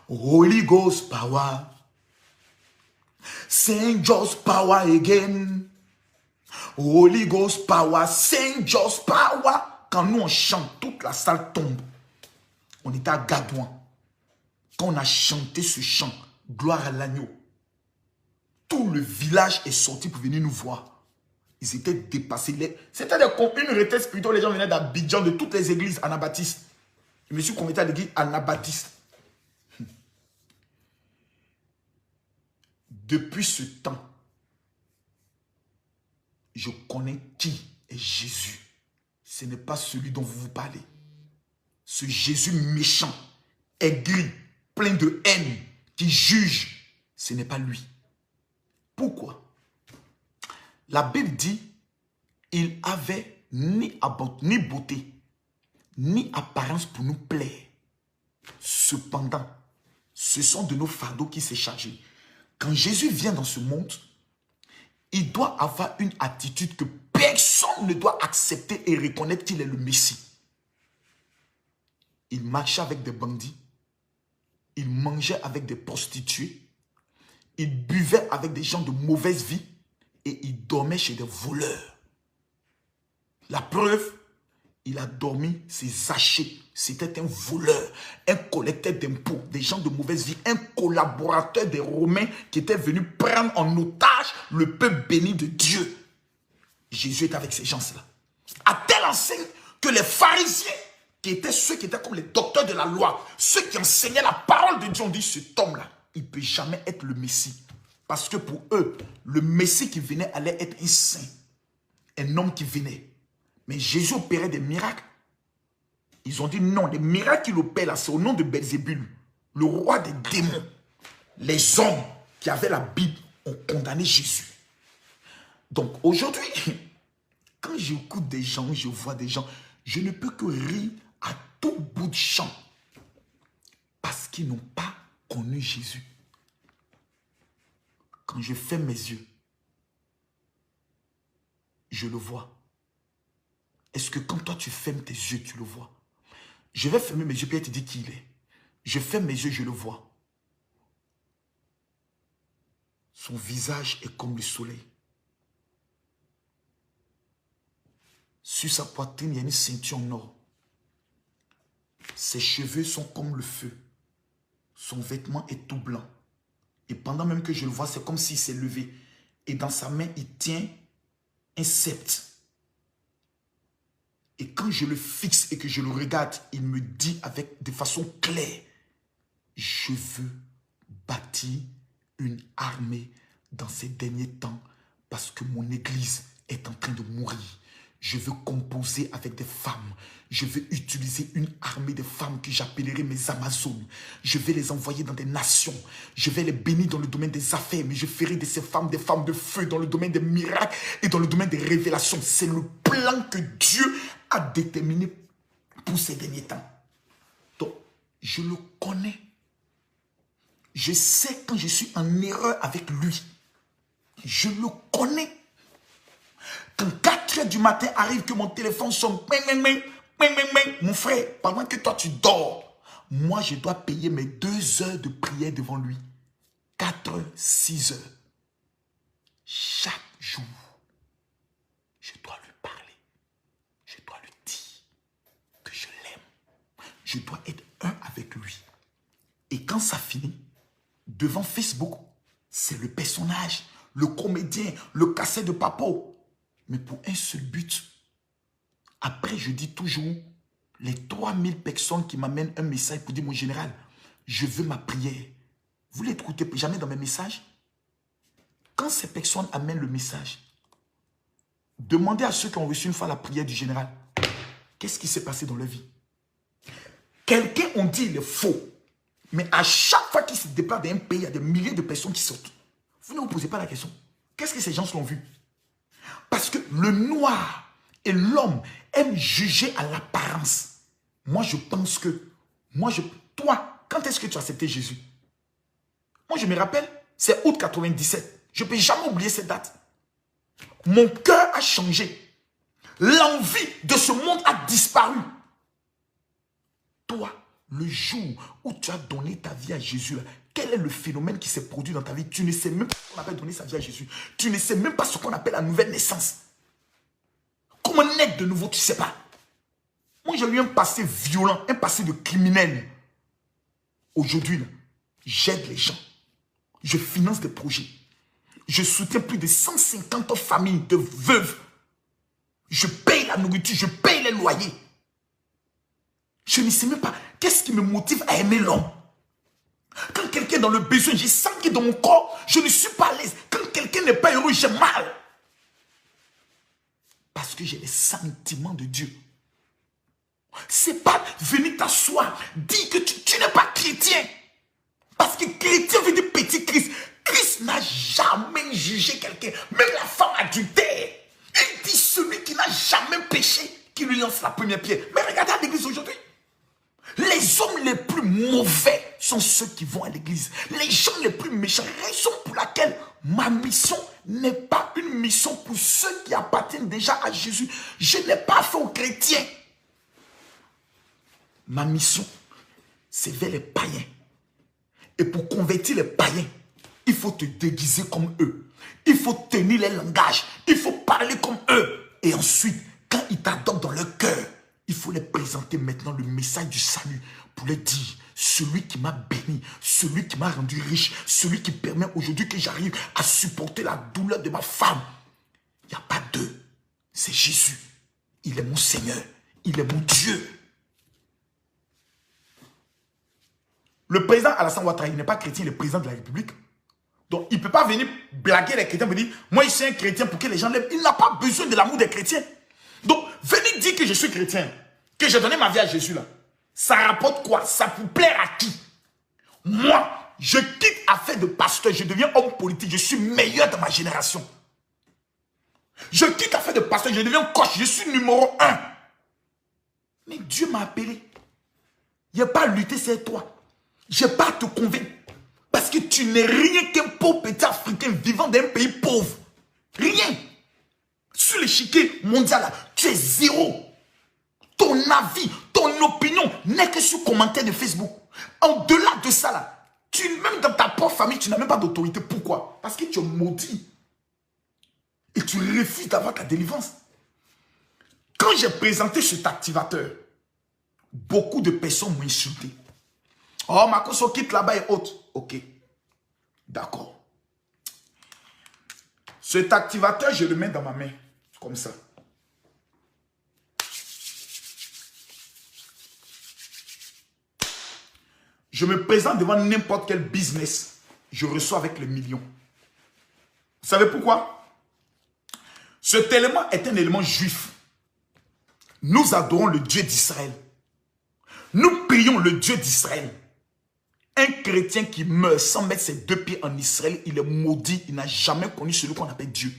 Holy Ghost Power, Saint John's Power again, Holy Ghost Power, Saint John's Power. Quand nous on chante, toute la salle tombe. On était à Gadouan. Quand on a chanté ce chant, gloire à l'agneau, tout le village est sorti pour venir nous voir. Ils étaient dépassés. C'était une retraite spirituelle. Les gens venaient d'Abidjan, de toutes les églises anabaptistes. Je me suis converti à l'église anabaptiste. Depuis ce temps, je connais qui est Jésus. Ce n'est pas celui dont vous parlez. Ce Jésus méchant, aigri, plein de haine, qui juge, ce n'est pas lui. Pourquoi? La Bible dit, il avait ni beauté, ni apparence pour nous plaire. Cependant, ce sont de nos fardeaux qui s'est chargé. Quand Jésus vient dans ce monde, il doit avoir une attitude que personne ne doit accepter et reconnaître qu'il est le Messie. Il marchait avec des bandits. Il mangeait avec des prostituées. Il buvait avec des gens de mauvaise vie. Et il dormait chez des voleurs. La preuve, Il a dormi, c'est Zachée. C'était un voleur, un collecteur d'impôts, des gens de mauvaise vie, un collaborateur des Romains qui était venu prendre en otage le peuple béni de Dieu. Jésus est avec ces gens-là. À telle enseigne que les pharisiens, qui étaient ceux qui étaient comme les docteurs de la loi, ceux qui enseignaient la parole de Dieu, ont dit, cet homme-là, il ne peut jamais être le Messie. Parce que pour eux, le Messie qui venait allait être un saint, un homme qui venait. Mais Jésus opérait des miracles. Ils ont dit non, les miracles qu'il opère là, c'est au nom de Belzébul, le roi des démons. Les hommes qui avaient la Bible ont condamné Jésus. Donc aujourd'hui, quand j'écoute des gens, je vois des gens, je ne peux que rire à tout bout de champ. Parce qu'ils n'ont pas connu Jésus. Quand je ferme mes yeux, je le vois. Est-ce que quand toi tu fermes tes yeux, tu le vois? Je vais fermer mes yeux et te dire qui il est. Je ferme mes yeux, je le vois. Son visage est comme le soleil. Sur sa poitrine, il y a une ceinture en or. Ses cheveux sont comme le feu. Son vêtement est tout blanc. Et pendant même que je le vois, c'est comme s'il s'est levé. Et dans sa main, il tient un sceptre. Et quand je le fixe et que je le regarde, il me dit de façon claire, je veux bâtir une armée dans ces derniers temps parce que mon église est en train de mourir. Je veux composer avec des femmes. Je veux utiliser une armée de femmes que j'appellerai mes Amazones. Je vais les envoyer dans des nations. Je vais les bénir dans le domaine des affaires. Mais je ferai de ces femmes des femmes de feu dans le domaine des miracles et dans le domaine des révélations. C'est le plan que Dieu a déterminé pour ces derniers temps. Donc, je le connais. Je sais quand je suis en erreur avec lui. Je le connais. Quand 4 heures du matin arrive que mon téléphone sonne, mon frère, pendant que toi tu dors, moi je dois payer mes 2 heures de prière devant lui. 4 heures, 6 heures. Chaque jour, je dois lui parler. Je dois lui dire que je l'aime. Je dois être un avec lui. Et quand ça finit, devant Facebook, c'est le personnage, le comédien, le casseur de papo. Mais pour un seul but. Après, je dis toujours, les 3000 personnes qui m'amènent un message pour dire, mon général, je veux ma prière. Vous ne l'écoutez jamais dans mes messages? Quand ces personnes amènent le message, demandez à ceux qui ont reçu une fois la prière du général, qu'est-ce qui s'est passé dans leur vie? Quelqu'un, on dit, il est faux. Mais à chaque fois qu'il se déplace dans un pays, il y a des milliers de personnes qui sortent. Vous ne vous posez pas la question. Qu'est-ce que ces gens l'ont vu? Parce que le noir et l'homme aiment juger à l'apparence. Moi, je pense que... Toi, quand est-ce que tu as accepté Jésus? Moi, je me rappelle, c'est août 97. Je ne peux jamais oublier cette date. Mon cœur a changé. L'envie de ce monde a disparu. Toi, le jour où tu as donné ta vie à Jésus, quel est le phénomène qui s'est produit dans ta vie? Tu ne sais même pas ce qu'on appelle donner sa vie à Jésus. Tu ne sais même pas ce qu'on appelle la nouvelle naissance. Comment naître de nouveau, tu ne sais pas. Moi, j'ai eu un passé violent, un passé de criminel. Aujourd'hui, j'aide les gens. Je finance des projets. Je soutiens plus de 150 familles de veuves. Je paye la nourriture, je paye les loyers. Je ne sais même pas qu'est-ce qui me motive à aimer l'homme. Quand quelqu'un est dans le besoin, j'ai sens que dans mon corps, je ne suis pas à l'aise. Quand quelqu'un n'est pas heureux, j'ai mal. Parce que j'ai les sentiments de Dieu. C'est pas venir t'asseoir, dire que tu n'es pas chrétien. Parce que chrétien veut dire petit Christ. Christ n'a jamais jugé quelqu'un, même la femme adultère. Il dit celui qui n'a jamais péché, qui lui lance la première pierre. Mais regardez à l'église aujourd'hui. Les hommes les plus mauvais sont ceux qui vont à l'église. Les gens les plus méchants. Raison pour laquelle ma mission n'est pas une mission pour ceux qui appartiennent déjà à Jésus. Je n'ai pas fait aux chrétiens. Ma mission, c'est vers les païens. Et pour convertir les païens, il faut te déguiser comme eux. Il faut tenir les langages. Il faut parler comme eux. Et ensuite, quand ils t'adoptent dans leur cœur, Il faut les présenter maintenant le message du salut pour leur dire, celui qui m'a béni, celui qui m'a rendu riche, celui qui permet aujourd'hui que j'arrive à supporter la douleur de ma femme. Il n'y a pas deux. C'est Jésus. Il est mon Seigneur. Il est mon Dieu. Le président Alassane Ouattara, il n'est pas chrétien, il est président de la République. Donc, il ne peut pas venir blaguer les chrétiens, me dire, moi, je suis un chrétien pour que les gens l'aiment. Il n'a pas besoin de l'amour des chrétiens. Donc, venez dire que je suis chrétien, que j'ai donné ma vie à Jésus là. Ça rapporte quoi? Ça peut plaire à qui? Moi, je quitte affaire de pasteur, je deviens homme politique, je suis meilleur de ma génération. Je quitte affaire de pasteur, je deviens coach, je suis numéro 1. Mais Dieu m'a appelé. Il n'y a pas à lutter, c'est toi. Je n'ai pas à te convaincre. Parce que tu n'es rien qu'un pauvre petit Africain vivant dans un pays pauvre. Rien. Sur l'échiquier mondial, là, tu es zéro. Ton avis, ton opinion n'est que sur commentaire de Facebook. En-delà de ça, là, même dans ta propre famille, tu n'as même pas d'autorité. Pourquoi? Parce que tu es maudit. Et tu refuses d'avoir ta délivrance. Quand j'ai présenté cet activateur, beaucoup de personnes m'ont insulté. Oh, Makoso quitte là-bas et autres. Ok. D'accord. Cet activateur, je le mets dans ma main. Comme ça. Je me présente devant n'importe quel business. Je reçois avec les millions. Vous savez pourquoi? Cet élément est un élément juif. Nous adorons le Dieu d'Israël. Nous prions le Dieu d'Israël. Un chrétien qui meurt sans mettre ses 2 pieds en Israël, il est maudit. Il n'a jamais connu celui qu'on appelle Dieu.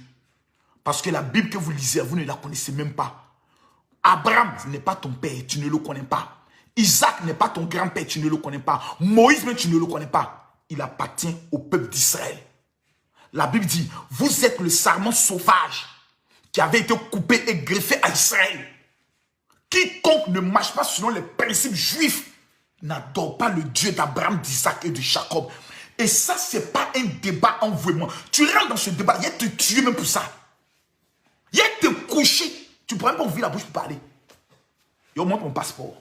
Parce que la Bible que vous lisez, vous ne la connaissez même pas. Abraham n'est pas ton père, tu ne le connais pas. Isaac n'est pas ton grand-père, tu ne le connais pas. Moïse, mais tu ne le connais pas. Il appartient au peuple d'Israël. La Bible dit, vous êtes le sarment sauvage qui avait été coupé et greffé à Israël. Quiconque ne marche pas selon les principes juifs n'adore pas le Dieu d'Abraham, d'Isaac et de Jacob. Et ça, ce n'est pas un débat en vous. Tu rentres dans ce débat, il y a te tuer même pour ça. Il y a te coucher. Tu ne pourrais même pas ouvrir la bouche pour parler. Yo, montre mon passeport.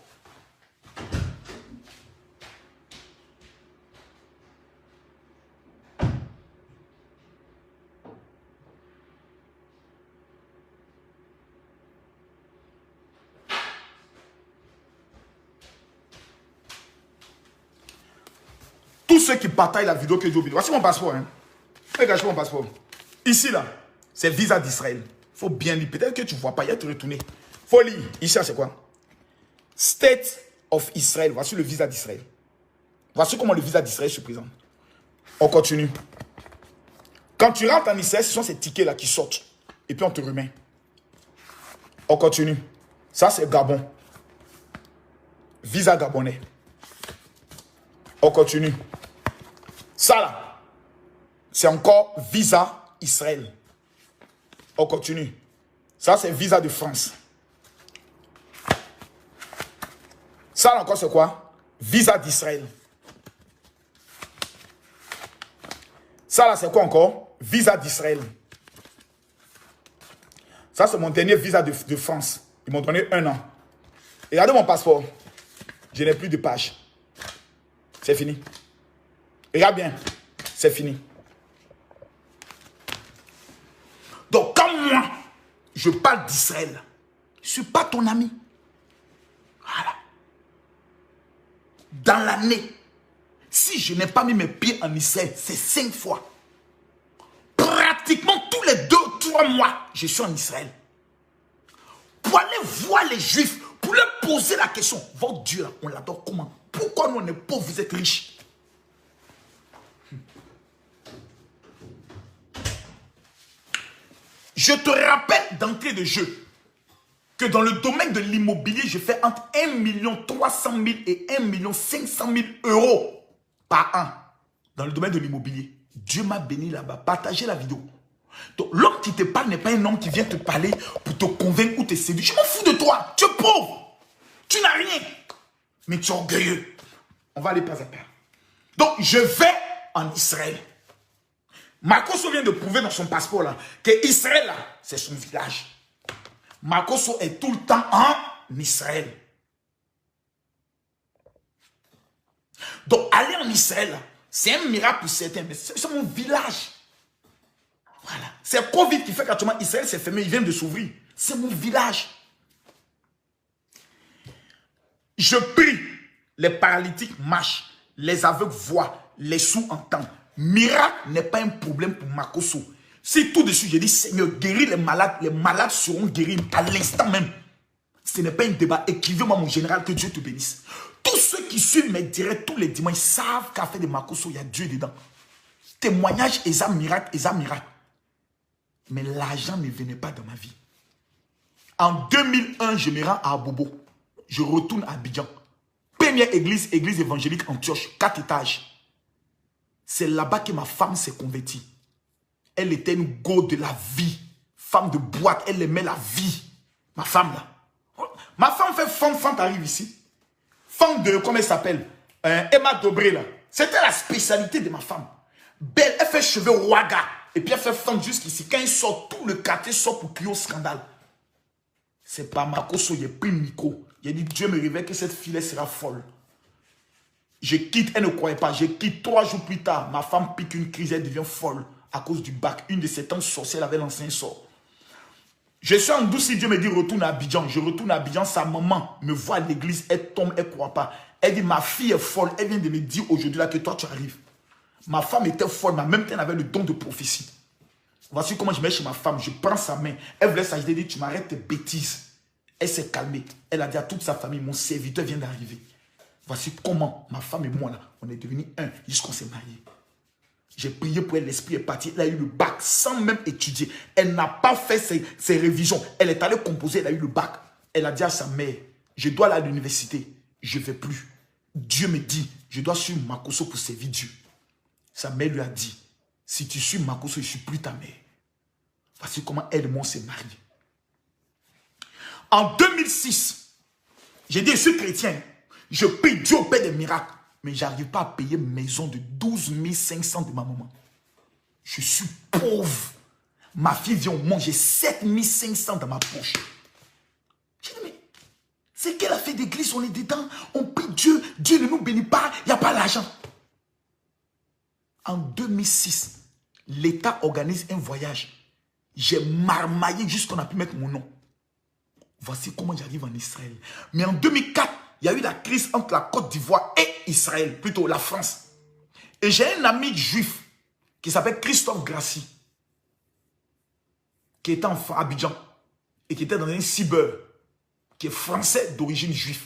Tous ceux qui partagent la vidéo que j'ai oubliée. Voici mon passeport. Hein. Regarde mon passeport. Ici, là, c'est visa d'Israël. Il faut bien lire. Peut-être que tu ne vois pas. Il y a te retourner. Il faut lire. Ici, c'est quoi? State of Israel. Voici le visa d'Israël. Voici comment le visa d'Israël se présente. On continue. Quand tu rentres en Israël, ce sont ces tickets-là qui sortent. Et puis on te remet. On continue. Ça, c'est Gabon. Visa gabonais. On continue. Ça là, c'est encore visa Israël. On continue. Ça, c'est visa de France. Ça là encore, c'est quoi? Visa d'Israël. Ça là, c'est quoi encore? Visa d'Israël. Ça, c'est mon dernier visa de France. Ils m'ont donné 1 an. Et regardez mon passeport. Je n'ai plus de page. C'est fini. Regarde bien. C'est fini. Donc, comme moi, je parle d'Israël, je ne suis pas ton ami. Voilà. Dans l'année, si je n'ai pas mis mes pieds en Israël, c'est 5 fois. Pratiquement tous les 2-3 mois, je suis en Israël. Pour aller voir les Juifs, pour leur poser la question, votre Dieu, on l'adore comment? Pourquoi nous on est pauvres, vous êtes riches? Je te rappelle d'entrée de jeu que dans le domaine de l'immobilier, je fais entre 1 300 000 et 1 500 000 euros par an. Dans le domaine de l'immobilier. Dieu m'a béni là-bas. Partagez la vidéo. Donc l'homme qui te parle n'est pas un homme qui vient te parler pour te convaincre ou te séduire. Je m'en fous de toi. Tu es pauvre. Tu n'as rien. Mais tu es orgueilleux. On va aller pas à pas. Donc je vais en Israël. Makoso vient de prouver dans son passeport là que Israël là, c'est son village. Makoso est tout le temps en Israël. Donc, aller en Israël, c'est un miracle pour certains, mais c'est mon village. Voilà. C'est Covid qui fait qu'actuellement Israël s'est fermé, il vient de s'ouvrir. C'est mon village. Je prie, les paralytiques marchent, les aveugles voient, les sourds entendent. Miracle n'est pas un problème pour Makosso. Si tout de suite, je dis, Seigneur, guéris les malades seront guéris à l'instant même. Ce n'est pas un débat. Écrivez-moi, mon général, que Dieu te bénisse. Tous ceux qui suivent mes directs tous les dimanches savent qu'à faire de Makosso, il y a Dieu dedans. Témoignage, et ça miracle, Mais l'argent ne venait pas dans ma vie. En 2001, je me rends à Abobo. Je retourne à Abidjan. Première église évangélique Antioche, 4 étages. C'est là-bas que ma femme s'est convertie. Elle était une go de la vie. Femme de boîte, elle aimait la vie. Ma femme là. Ma femme fait femme arrive ici. Femme de, comment elle s'appelle? Emma Dobré là. C'était la spécialité de ma femme. Belle, elle fait cheveux waga. Et puis elle fait femme jusqu'ici. Quand il sort, tout le quartier sort pour crier au scandale. C'est pas Makosso, j'ai pris le micro. J'ai dit, Dieu me révèle que cette fille sera folle. Je quitte, elle ne croyait pas. Je quitte 3 jours plus tard. Ma femme pique une crise, elle devient folle à cause du bac. Une de ses tantes sorcières avait lancé un sort. Je suis en douce, si Dieu me dit retourne à Abidjan. Je retourne à Abidjan, sa maman me voit à l'église, elle tombe, elle ne croit pas. Elle dit, ma fille est folle, elle vient de me dire aujourd'hui là que toi tu arrives. Ma femme était folle, mais en même temps elle avait le don de prophétie. Voici comment je mets chez ma femme, je prends sa main. Elle voulait s'agiter, elle dit, tu m'arrêtes tes bêtises. Elle s'est calmée. Elle a dit à toute sa famille, mon serviteur vient d'arriver. Voici comment ma femme et moi là, on est devenus un jusqu'on s'est mariés. J'ai prié pour elle, l'esprit est parti. Elle a eu le bac sans même étudier. Elle n'a pas fait ses révisions. Elle est allée composer, elle a eu le bac. Elle a dit à sa mère, je dois aller à l'université. Je ne vais plus. Dieu me dit, je dois suivre Makosso pour servir Dieu. Sa mère lui a dit, si tu suis Makosso, je ne suis plus ta mère. Voici comment elle et moi s'est mariés. En 2006, j'ai dit, je suis chrétien. Je prie Dieu au Père des miracles. Mais je n'arrive pas à payer une maison de 12 500 de ma maman. Je suis pauvre. Ma fille vient au monde, j'ai 7 500 dans ma poche. J'ai dit, mais c'est qu'elle a fait d'église, on est dedans. On prie Dieu, Dieu ne nous bénit pas, il n'y a pas l'argent. En 2006, l'État organise un voyage. J'ai marmaillé jusqu'on a pu mettre mon nom. Voici comment j'arrive en Israël. Mais en 2004, il y a eu la crise entre la Côte d'Ivoire et Israël, plutôt la France. Et j'ai un ami juif qui s'appelle Christophe Grassi, qui était en Abidjan et qui était dans un cyber, qui est français d'origine juive.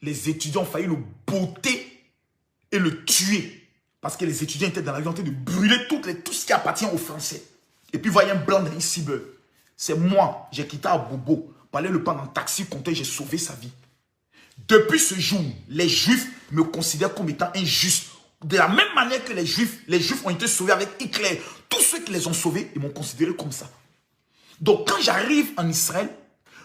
Les étudiants ont failli le botter et le tuer parce que les étudiants étaient dans l'avion en train de brûler tout ce qui appartient aux Français. Et puis, voyez un blanc dans un cyber. C'est moi, j'ai quitté à Bobo, pour aller le prendre en taxi, compter, j'ai sauvé sa vie. Depuis ce jour, les Juifs me considèrent comme étant injuste. De la même manière que les Juifs ont été sauvés avec Hitler. Tous ceux qui les ont sauvés, ils m'ont considéré comme ça. Donc quand j'arrive en Israël,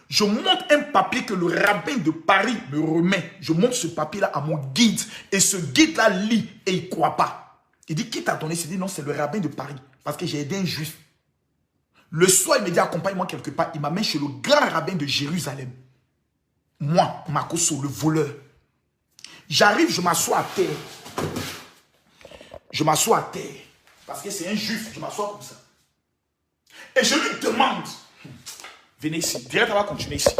je montre un papier que le rabbin de Paris me remet. Je montre ce papier-là à mon guide. Et ce guide-là lit et il ne croit pas. Il dit, qui t'a donné? Il dit, non, c'est le rabbin de Paris. Parce que j'ai aidé un Juif. Le soir, il me dit, accompagne-moi quelque part. Il m'amène chez le grand rabbin de Jérusalem. Moi, Makosso, le voleur. J'arrive, je m'assois à terre. Je m'assois à terre. Parce que c'est un juif, je m'assois comme ça. Et je lui demande, venez ici, direct, on va continuer ici.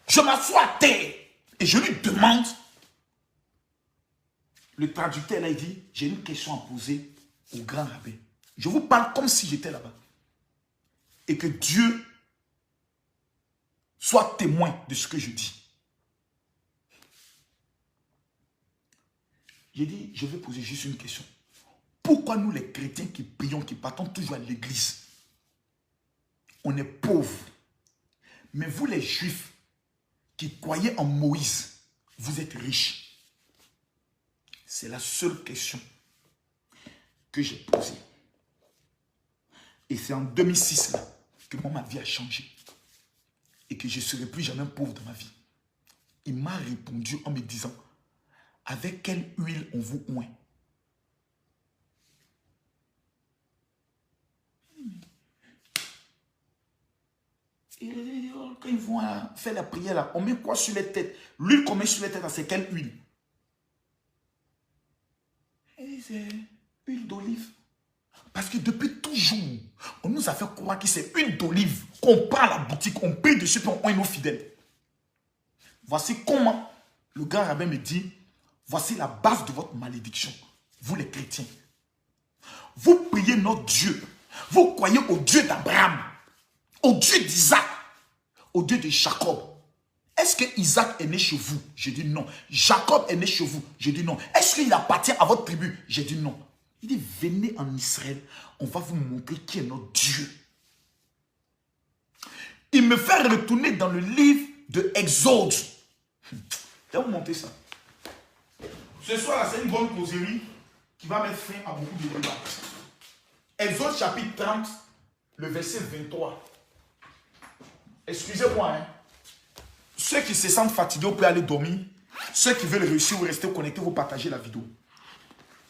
Je m'assois à terre. Et je lui demande, le traducteur là, il dit, j'ai une question à poser au grand rabbin. Je vous parle comme si j'étais là-bas. Et que Dieu soit témoin de ce que je dis. J'ai dit, je vais poser juste une question. Pourquoi nous les chrétiens qui prions, qui partons toujours à l'église, on est pauvres, mais vous les juifs qui croyez en Moïse, vous êtes riches? C'est la seule question que j'ai posée. Et c'est en 2006 là, que moi, ma vie a changé. Et que je ne serai plus jamais pauvre dans ma vie. Il m'a répondu en me disant, avec quelle huile on vous oint? Il a dit, oh, quand ils vont faire la prière, là, on met quoi sur les têtes? L'huile qu'on met sur les têtes, c'est quelle huile? C'est huile d'olive. Parce que depuis toujours, on nous a fait croire que c'est huile d'olive qu'on prend à la boutique, on paye dessus et on est nos fidèles. Voici comment le grand rabbin me dit, voici la base de votre malédiction, vous les chrétiens. Vous priez notre Dieu, vous croyez au Dieu d'Abraham, au Dieu d'Isaac, au Dieu de Jacob. Est-ce que Isaac est né chez vous? J'ai dit non. Jacob est né chez vous? J'ai dit non. Est-ce qu'il appartient à votre tribu? J'ai dit non. Il dit, venez en Israël, on va vous montrer qui est notre Dieu. Il me fait retourner dans le livre de Exode. Je vais vous montrer ça. Ce soir, c'est une bonne causerie qui va mettre fin à beaucoup de débats. Exode chapitre 30, le verset 23. Excusez-moi, hein. Ceux qui se sentent fatigués, vous pouvez aller dormir. Ceux qui veulent réussir ou rester connectés, vous partagez la vidéo.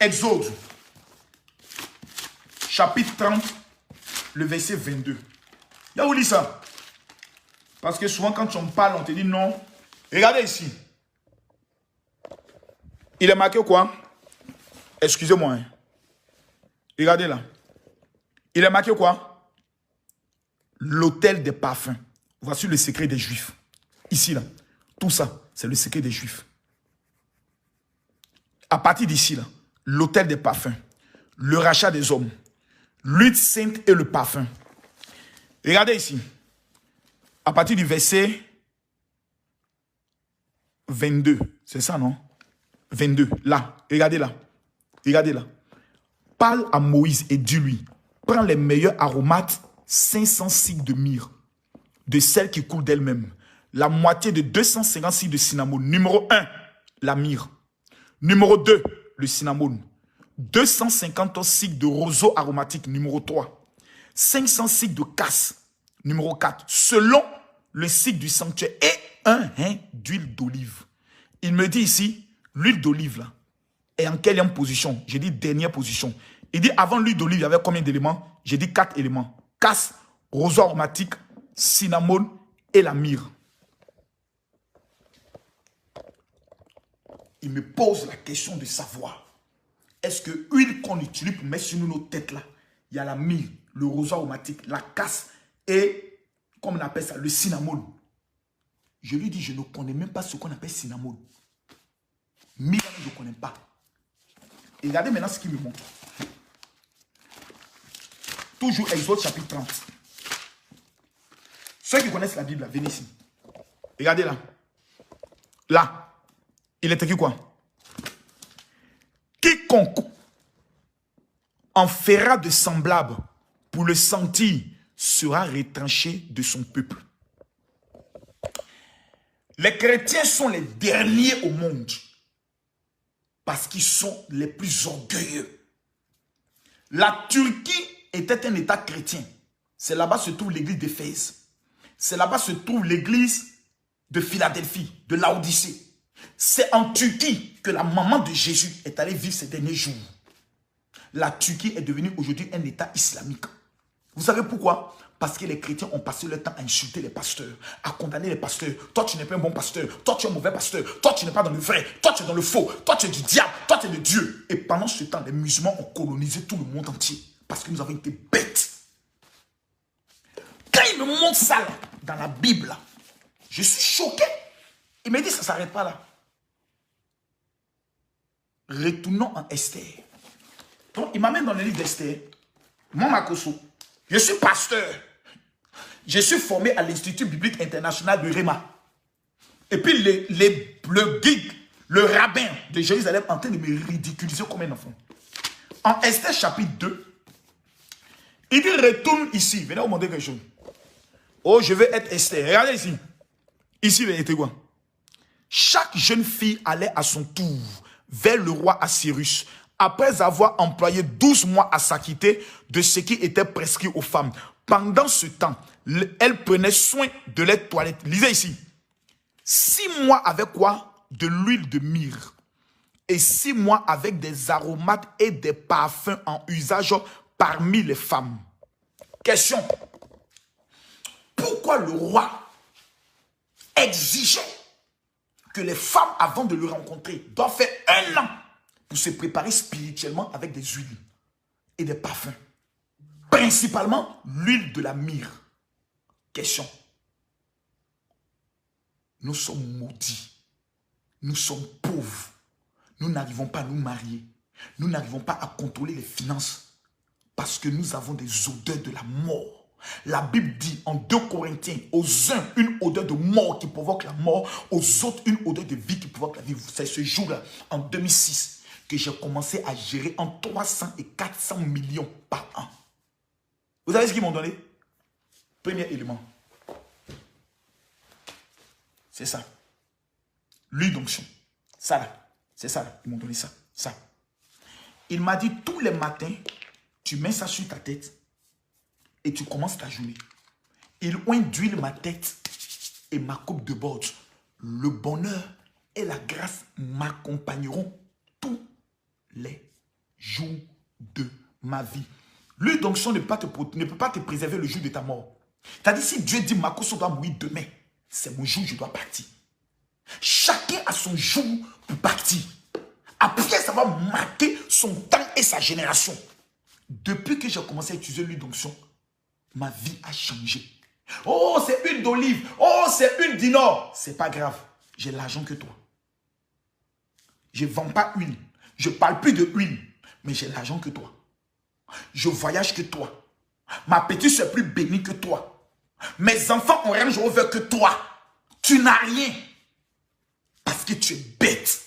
Exode, chapitre 30, le verset 22. Là où lit ça? Parce que souvent, quand on parle, on te dit non. Regardez ici. Il est marqué quoi? Excusez-moi. Hein. Regardez là. Il est marqué quoi? L'autel des parfums. Voici le secret des Juifs. Ici, là. Tout ça, c'est le secret des Juifs. À partir d'ici, là, l'autel des parfums, le rachat des hommes, l'huile sainte et le parfum. Regardez ici. À partir du verset 22. C'est ça, non? 22. Là. Regardez là. Regardez là. Parle à Moïse et dis-lui, prends les meilleurs aromates, 500 cycles de myrrhe, de celle qui coule d'elle-même. La moitié de 250 cycles de cinnamon. Numéro 1, la myrrhe. Numéro 2, le cinnamon. 250 cycles de roseau aromatique. Numéro 3. 500 cycles de casse. Numéro 4. Selon le cycle du sanctuaire. Et un hin d'huile d'olive. Il me dit ici, l'huile d'olive là, est en quelle position? J'ai dit dernière position. Il dit avant l'huile d'olive, il y avait combien d'éléments? J'ai dit 4 éléments. Casse, roseau aromatique, cinnamon et la myrrhe. Il me pose la question de savoir, est-ce que l'huile qu'on utilise pour mettre sur nos têtes là, il y a la myrrhe, le roseau aromatique, la casse et, comme on appelle ça, le cinnamon. Je lui dis, je ne connais même pas ce qu'on appelle cinnamon. Myrrhe, je ne connais pas. Et regardez maintenant ce qu'il me montre. Toujours Exode chapitre 30. Ceux qui connaissent la Bible, là, venez ici. Regardez là. Là. Il est écrit quoi? Quiconque en fera de semblable pour le sentir sera retranché de son peuple. Les chrétiens sont les derniers au monde parce qu'ils sont les plus orgueilleux. La Turquie était un État chrétien. C'est là-bas se trouve l'église d'Éphèse. C'est là-bas se trouve l'église de Philadelphie, de Laodicée. C'est en Turquie que la maman de Jésus est allée vivre ces derniers jours. La Turquie est devenue aujourd'hui un État islamique. Vous savez pourquoi? Parce que les chrétiens ont passé leur temps à insulter les pasteurs, à condamner les pasteurs. Toi, tu n'es pas un bon pasteur. Toi, tu es un mauvais pasteur. Toi, tu n'es pas dans le vrai. Toi, tu es dans le faux. Toi, tu es du diable. Toi, tu es de Dieu. Et pendant ce temps, les musulmans ont colonisé tout le monde entier. Parce que nous avons été bêtes. Quand il me montre ça là, dans la Bible, là, je suis choqué. Il me dit, ça ne s'arrête pas là. Retournons en Esther. Donc, il m'amène dans le livre d'Esther. Moi, Makoso, je suis pasteur. Je suis formé à l'Institut biblique international de Réma. Et puis, le guide, le rabbin de Jérusalem, en train de me ridiculiser comme un enfant. En Esther chapitre 2, il dit, retourne ici. Venez vous montrer quelque chose. Oh, je veux être Esther. Regardez ici. Ici, il était quoi? Chaque jeune fille allait à son tour vers le roi Assyrus, après avoir employé 12 mois à s'acquitter de ce qui était prescrit aux femmes. Pendant ce temps, elle prenait soin de leurs toilettes. Lisez ici. 6 mois avec quoi? De l'huile de myrrhe. Et 6 mois avec des aromates et des parfums en usage parmi les femmes. Question. Pourquoi le roi exigeait que les femmes, avant de le rencontrer, doivent faire 1 an pour se préparer spirituellement avec des huiles et des parfums. Principalement, l'huile de la myrrhe. Question. Nous sommes maudits. Nous sommes pauvres. Nous n'arrivons pas à nous marier. Nous n'arrivons pas à contrôler les finances parce que nous avons des odeurs de la mort. La Bible dit en 2 Corinthiens, aux uns une odeur de mort qui provoque la mort, aux autres une odeur de vie qui provoque la vie. C'est ce jour-là, en 2006, que j'ai commencé à gérer entre 300 et 400 millions par an. Vous savez ce qu'ils m'ont donné? Premier élément. C'est ça. L'huile d'onction. Ça là. C'est ça là. Ils m'ont donné ça. Ça. Il m'a dit tous les matins, tu mets ça sur ta tête et tu commences ta journée. Il oint d'huile ma tête et ma coupe de bord. Le bonheur et la grâce m'accompagneront tous les jours de ma vie. L'huile d'onction ne peut pas te préserver le jour de ta mort. C'est-à-dire si Dieu dit Makosso doit mourir demain, c'est mon jour, je dois partir. Chacun a son jour pour partir. Après, ça va marquer son temps et sa génération. Depuis que j'ai commencé à utiliser l'huile d'onction, ma vie a changé. Oh, c'est huile d'olive. Oh, c'est huile d'inor. C'est pas grave. J'ai l'argent que toi. Je ne vends pas huile. Je ne parle plus de huile. Mais j'ai l'argent que toi. Je voyage que toi. Ma petite soeur est plus bénie que toi. Mes enfants ont rien de Rover que toi. Tu n'as rien. Parce que tu es bête.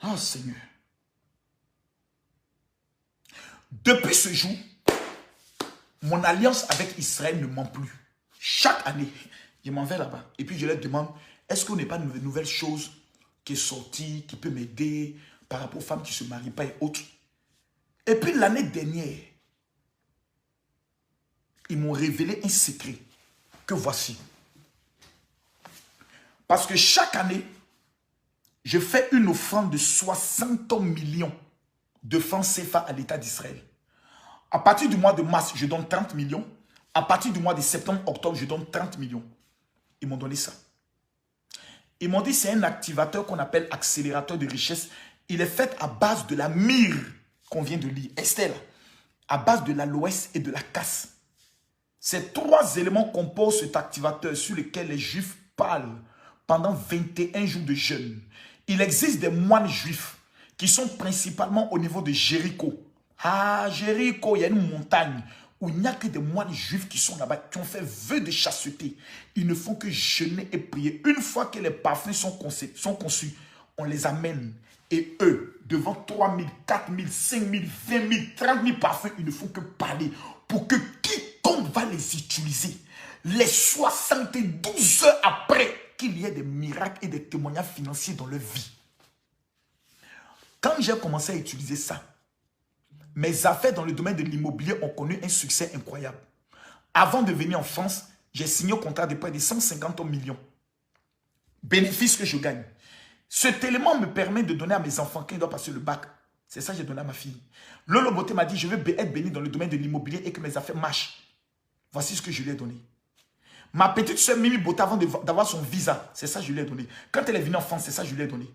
Oh Seigneur. Depuis ce jour, mon alliance avec Israël ne ment plus. Chaque année, je m'en vais là-bas. Et puis je leur demande, est-ce qu'on n'est pas de nouvelles choses qui est sortie, qui peut m'aider par rapport aux femmes qui ne se marient pas et autres. Et puis l'année dernière, ils m'ont révélé un secret que voici. Parce que chaque année, je fais une offrande de 60 millions de francs CFA à l'État d'Israël. À partir du mois de mars, je donne 30 millions. À partir du mois de septembre, octobre, je donne 30 millions. Ils m'ont donné ça. Ils m'ont dit c'est un activateur qu'on appelle accélérateur de richesse. Il est fait à base de la myrrhe qu'on vient de lire. Estelle, à base de l'aloès et de la casse. Ces 3 éléments composent cet activateur sur lequel les Juifs parlent pendant 21 jours de jeûne. Il existe des moines juifs qui sont principalement au niveau de Jéricho. Ah, Jéricho, il y a une montagne où il n'y a que des moines juifs qui sont là-bas, qui ont fait vœu de chasteté. Ils ne font que jeûner et prier. Une fois que les parfums sont conçus, on les amène. Et eux, devant 3 000, 4 000, 5 000, 20 000, 30 000 parfums, ils ne font que parler pour que quiconque va les utiliser, les 72 heures après, qu'il y ait des miracles et des témoignages financiers dans leur vie. Quand j'ai commencé à utiliser ça, mes affaires dans le domaine de l'immobilier ont connu un succès incroyable. Avant de venir en France, j'ai signé un contrat de près de 150 millions. Bénéfice que je gagne. Cet élément me permet de donner à mes enfants quand ils doivent passer le bac. C'est ça que j'ai donné à ma fille. Lolo Beauté m'a dit, je veux être béni dans le domaine de l'immobilier et que mes affaires marchent. Voici ce que je lui ai donné. Ma petite soeur Mimi Beauté, avant d'avoir son visa, c'est ça que je lui ai donné. Quand elle est venue en France, c'est ça que je lui ai donné.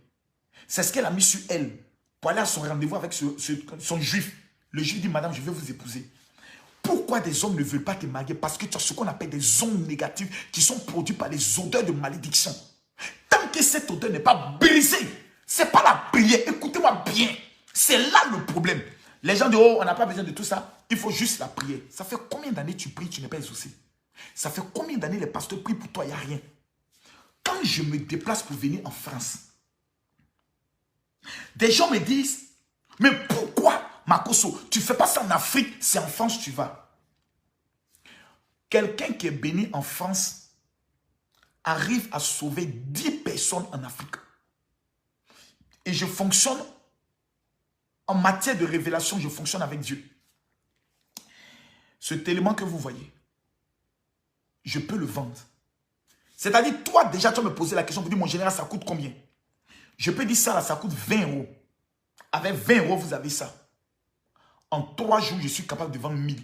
C'est ce qu'elle a mis sur elle pour aller à son rendez-vous avec son juif. Le juif dit, madame, je veux vous épouser. Pourquoi des hommes ne veulent pas te marier? Parce que tu as ce qu'on appelle des ondes négatives qui sont produites par les odeurs de malédiction. Tant que cette odeur n'est pas brisée, ce n'est pas la prière. Écoutez-moi bien. C'est là le problème. Les gens disent, oh, on n'a pas besoin de tout ça. Il faut juste la prière. Ça fait combien d'années tu pries, tu n'es pas exaucé? Ça fait combien d'années les pasteurs prient pour toi, il n'y a rien? Quand je me déplace pour venir en France, des gens me disent, mais pourquoi, Makosso, tu ne fais pas ça en Afrique, c'est en France tu vas? Quelqu'un qui est béni en France arrive à sauver 10 personnes en Afrique. Et je fonctionne, en matière de révélation, je fonctionne avec Dieu. Cet élément que vous voyez, je peux le vendre. C'est-à-dire, toi déjà, tu vas me poser la question, vous dites, mon général, ça coûte combien? Je peux dire ça, là, ça coûte 20 euros. Avec 20 euros, vous avez ça. En 3 jours, je suis capable de vendre 1000.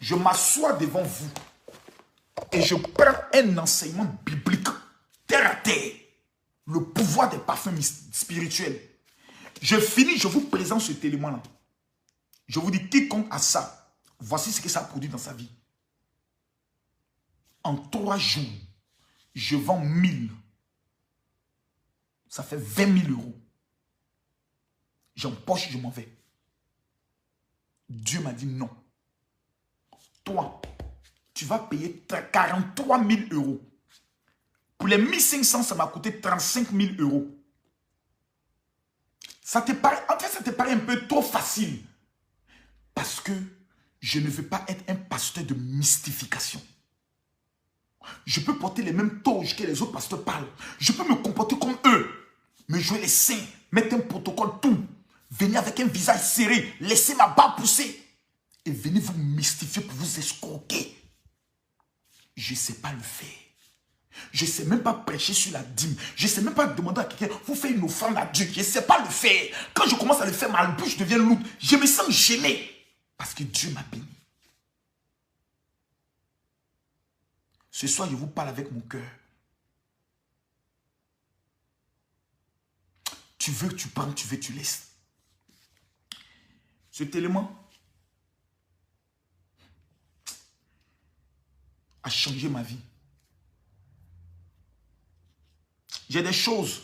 Je m'assois devant vous. et je prends un enseignement biblique, terre à terre, le pouvoir des parfums spirituels. Je finis, je vous présente ce élément-là. Je vous dis, quiconque a ça, voici ce que ça a produit dans sa vie. En 3 jours, je vends 1000. Ça fait 20 000 €. J'empoche, je m'en vais. Dieu m'a dit non. Toi, tu vas payer 43 000 €. Pour les 1500, ça m'a coûté 35 000 €. Ça te paraît, en fait, ça te paraît un peu trop facile. Parce que je ne veux pas être un pasteur de mystification. Je peux porter les mêmes toges que les autres pasteurs parlent. Je peux me comporter comme eux. Me jouer les saints, mettre un protocole, tout. Venir avec un visage serré, laisser ma barbe pousser. Et venez vous mystifier pour vous escroquer. Je ne sais pas le faire. Je ne sais même pas prêcher sur la dîme. Je ne sais même pas demander à quelqu'un, vous faites une offrande à Dieu. Je ne sais pas le faire. Quand je commence à le faire, ma bouche devient lourde. Je me sens gêné. Parce que Dieu m'a béni. Ce soir, je vous parle avec mon cœur. Tu veux, tu prends, tu veux, tu laisses. Cet élément a changé ma vie. J'ai des choses.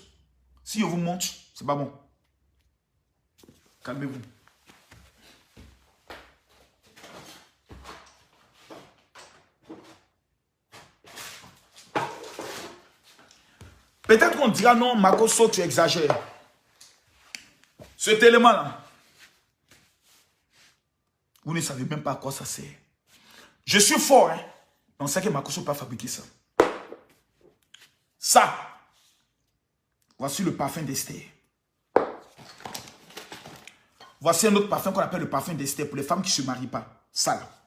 Si je vous montre, c'est pas bon. Calmez-vous. Peut-être qu'on dira non, Makoso, tu exagères. Cet élément-là, vous ne savez même pas à quoi ça sert. Je suis fort, hein. On sait que Makoso ne peut pas fabriquer ça. Ça, voici le parfum d'Esther. Voici un autre parfum qu'on appelle le parfum d'Esther pour les femmes qui ne se marient pas. Ça là.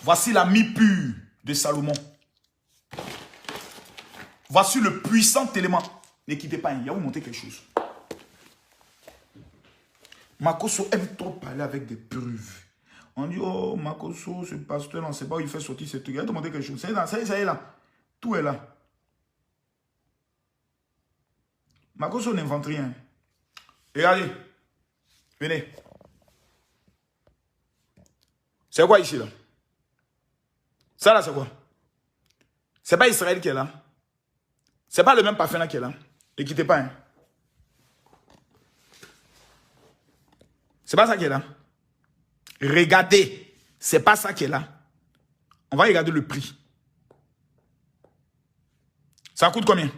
Voici la mie pure de Salomon. Voici le puissant élément. Ne quittez pas, il va vous montrer quelque chose. Makoso aime trop parler avec des preuves. On dit, oh, Makoso, ce pasteur, on ne sait pas où il fait sortir ce truc. Il va demander quelque chose. Ça y est là. Tout est là. Makoso n'invente rien. Regardez. Venez. C'est quoi ici là? Ça là, c'est quoi? C'est pas Israël qui est là. C'est pas le même parfum là qui est là. Ne quittez pas, hein. C'est pas ça qui est là. Regardez. C'est pas ça qui est là. On va regarder le prix. Ça coûte combien?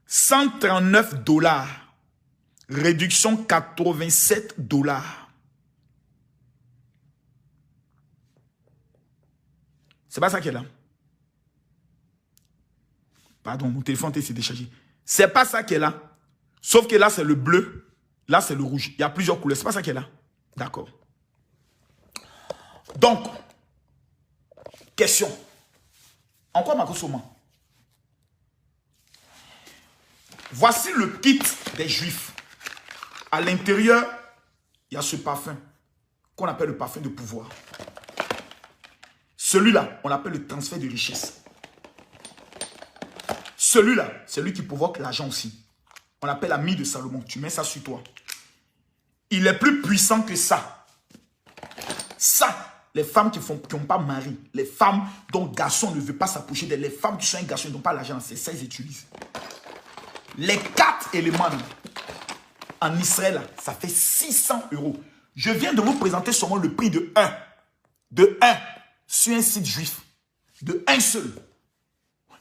139 $. Réduction 87 $. C'est pas ça qui est là. Pardon, mon téléphone s'est déchargé. C'est pas ça qui est là. Sauf que là, c'est le bleu. Là, c'est le rouge. Il y a plusieurs couleurs. C'est pas ça qui est là. D'accord. Donc, question. En quoi Makoso ment? Voici le kit des Juifs. À l'intérieur, il y a ce parfum qu'on appelle le parfum de pouvoir. Celui-là, on l'appelle le transfert de richesse. Celui-là, c'est lui qui provoque l'argent aussi. On l'appelle la mie de Salomon. Tu mets ça sur toi. Il est plus puissant que ça. Ça, les femmes qui n'ont pas mari, les femmes dont garçon ne veut pas s'approcher d'elles, les femmes qui sont un garçon et n'ont pas l'argent, c'est ça qu'ils utilisent. Les 4 éléments en Israël, ça fait 600 €. Je viens de vous présenter seulement le prix de 1. De 1 sur un site juif. De un seul.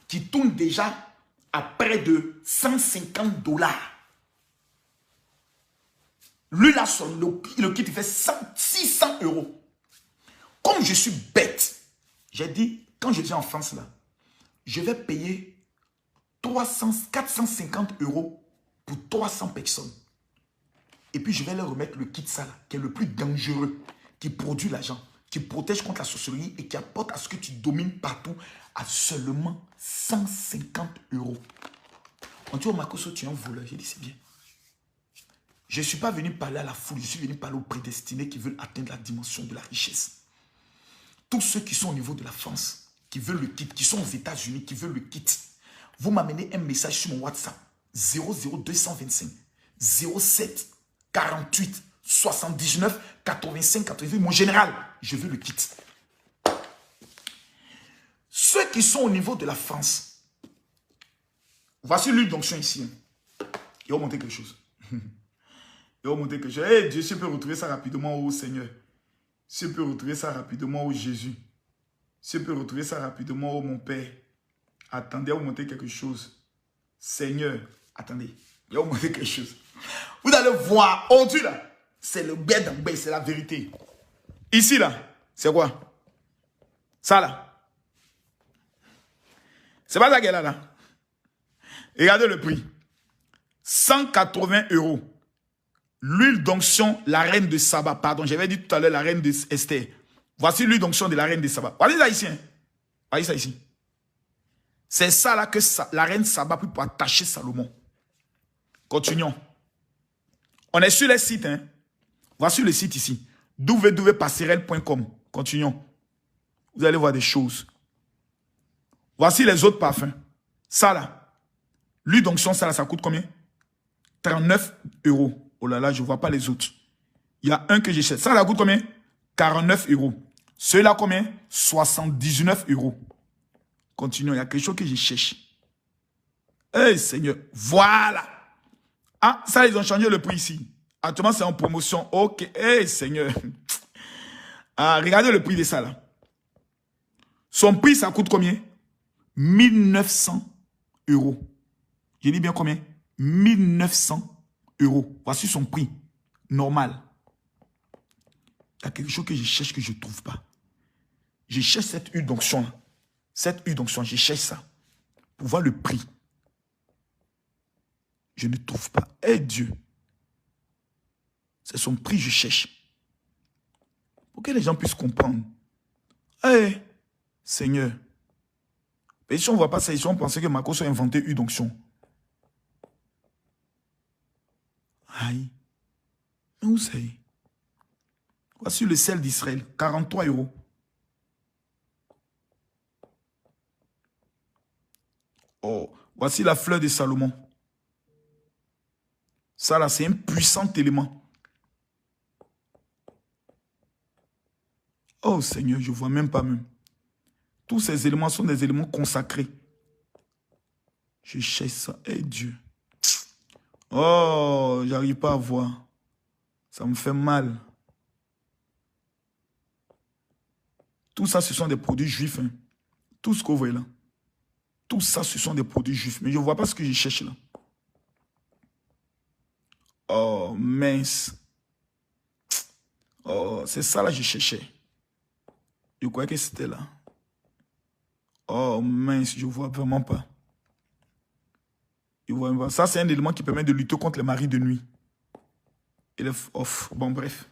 Qui tourne déjà à près de 150 $. Lui, là, le kit, il fait 600 €. Comme je suis bête, j'ai dit, quand je viens en France, là, je vais payer 450 € pour 300 personnes. Et puis, je vais leur remettre le kit, ça, là, qui est le plus dangereux, qui produit l'argent, qui protège contre la sorcellerie et qui apporte à ce que tu domines partout à seulement 150 €. On dit, oh Makoso, tu es un voleur. J'ai dit, c'est bien. Je ne suis pas venu parler à la foule, je suis venu parler aux prédestinés qui veulent atteindre la dimension de la richesse. Tous ceux qui sont au niveau de la France, qui veulent le kit, qui sont aux États-Unis, qui veulent le kit, vous m'amenez un message sur mon WhatsApp 00225 07 48 79 85 88. Mon général, je veux le kit. Ceux qui sont au niveau de la France, voici l'huile d'onction ici. Ils vont monter quelque chose. Ils vont monter quelque chose. Hey, Dieu, si je peux retrouver ça rapidement, oh Seigneur. Si je peux retrouver ça rapidement, oh Jésus. Si je peux retrouver ça rapidement, oh mon Père. Attendez, vous montrer quelque chose. Seigneur, attendez. Il va vous montrer quelque chose. Vous allez voir, aujourd'hui là, c'est le bien d'Ambé, c'est la vérité. Ici là, c'est quoi? Ça là. C'est pas ça qu'elle a là. Regardez le prix. 180 €. L'huile d'onction, la reine de Saba. Pardon, j'avais dit tout à l'heure la reine de Esther. Voici l'huile d'onction de la reine de Saba. Voyez ça ici. Hein? Voyez ça ici. C'est ça là que la reine Saba prit pour attacher Salomon. Continuons. On est sur les sites. Hein? Voici le site ici. www.passerelle.com. Continuons. Vous allez voir des choses. Voici les autres parfums. Ça là. L'huile d'onction, ça là, ça coûte combien? 39 €. Oh là là, je ne vois pas les autres. Il y a un que j'achète. Ça là coûte combien? 49 €. Celui-là combien? 79 €. Continuons, il y a quelque chose que je cherche. Eh Seigneur, voilà. Ah, ça, ils ont changé le prix ici. Actuellement, c'est en promotion. Ok, eh Seigneur. Ah, regardez le prix de ça là. Son prix, ça coûte combien? 1900 €. J'ai dit bien combien? 1900 €. Voici son prix normal. Il y a quelque chose que je cherche que je ne trouve pas. Je cherche cette huile d'onction là. Cette huile d'onction, je cherche ça. Pour voir le prix. Je ne trouve pas. Eh Dieu. C'est son prix que je cherche. Pour que les gens puissent comprendre. Eh Seigneur. Mais si on ne voit pas ça, ils vont penser que Marcos a inventé huile d'onction. Aïe. Mais où c'est? Voici le sel d'Israël. 43 €. Oh, voici la fleur de Salomon. Ça là, c'est un puissant élément. Oh Seigneur, je ne vois même pas même. Tous ces éléments sont des éléments consacrés. Je cherche ça. Eh Dieu. Oh, j'arrive pas à voir. Ça me fait mal. Tout ça, ce sont des produits juifs. Hein. Tout ce que vous voyez là. Tout ça, ce sont des produits juifs. Mais je ne vois pas ce que je cherche là. Oh, mince. Oh, c'est ça là que je cherchais. Je croyais que c'était là. Oh, mince, je ne vois vraiment pas. Je vois pas. Ça, c'est un élément qui permet de lutter contre les maris de nuit. Et les off. Bon, bref.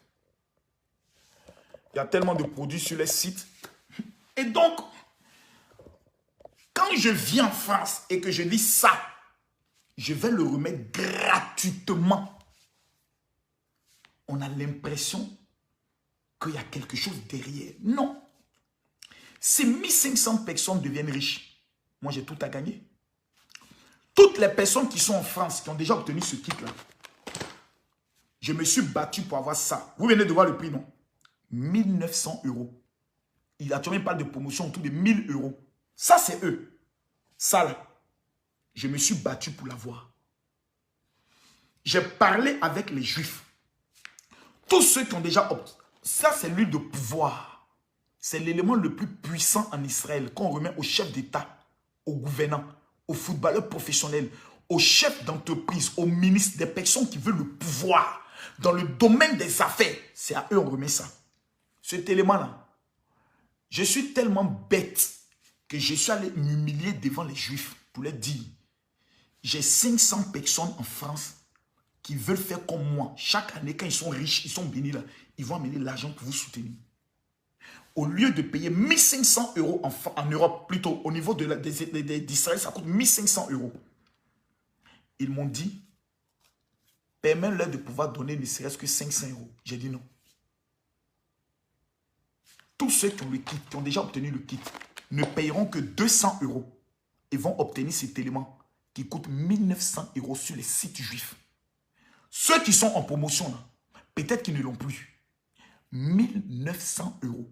Il y a tellement de produits sur les sites. Et donc, quand je viens en France et que je dis ça, je vais le remettre gratuitement. On a l'impression qu'il y a quelque chose derrière. Non. Si 1500 personnes deviennent riches, moi j'ai tout à gagner. Toutes les personnes qui sont en France, qui ont déjà obtenu ce kit-là, je me suis battu pour avoir ça. Vous venez de voir le prix, non? 1900 €. Il a toujours parlé de promotion autour de 1000 €. Ça, c'est eux. Ça, là, je me suis battu pour l'avoir. J'ai parlé avec les Juifs. Tous ceux qui ont déjà obtenu. Ça, c'est l'huile de pouvoir. C'est l'élément le plus puissant en Israël qu'on remet au chef d'État, au gouvernant, aux footballeurs professionnels, aux chefs d'entreprise, aux ministres, des personnes qui veulent le pouvoir. Dans le domaine des affaires, c'est à eux qu'on remet ça. Cet élément-là, je suis tellement bête que je suis allé m'humilier devant les Juifs pour leur dire, j'ai 500 personnes en France qui veulent faire comme moi. Chaque année, quand ils sont riches, ils sont bénis là, ils vont amener l'argent pour vous soutenir. Au lieu de payer 1500 € en Europe, plutôt au niveau d'Israël, ça coûte 1500 €. Ils m'ont dit, permets-leur de pouvoir donner ne serait-ce que 500 €. J'ai dit non. Tous ceux qui ont le kit, qui ont déjà obtenu le kit, ne payeront que 200 € et vont obtenir cet élément qui coûte 1900 € sur les sites juifs. Ceux qui sont en promotion, peut-être qu'ils ne l'ont plus. 1900 €.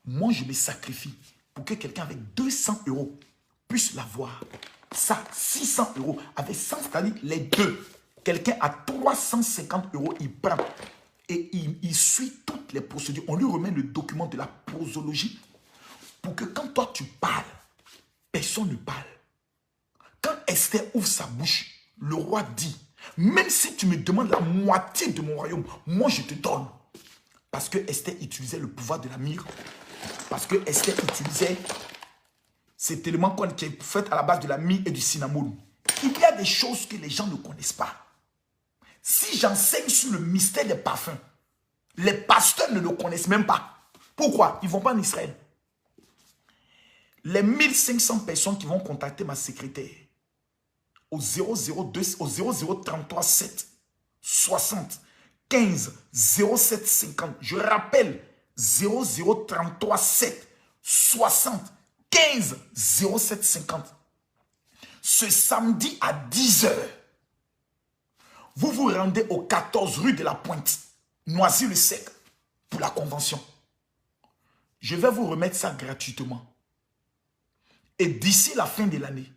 Moi, je me sacrifie pour que quelqu'un avec 200 € puisse l'avoir. Ça, 600 € avec 100, c'est-à-dire les deux. Quelqu'un à 350 €, il prend et il suit toutes les procédures. On lui remet le document de la posologie pour que quand toi tu parles, personne ne parle. Quand Esther ouvre sa bouche, le roi dit, même si tu me demandes la moitié de mon royaume, moi je te donne. Parce que Esther utilisait le pouvoir de la myrrhe. Parce que Esther utilisait cet élément qui est fait à la base de la myrrhe et du cinnamon. Il y a des choses que les gens ne connaissent pas. Si j'enseigne sur le mystère des parfums, les pasteurs ne le connaissent même pas. Pourquoi? Ils ne vont pas en Israël. Les 1500 personnes qui vont contacter ma secrétaire au 0033 7 60 15 07 50. Je rappelle 0033 7 60 15 07 50. Ce samedi à 10 h, vous vous rendez au 14 rue de la Pointe, Noisy-le-Sec, pour la convention. Je vais vous remettre ça gratuitement. Et d'ici la fin de l'année,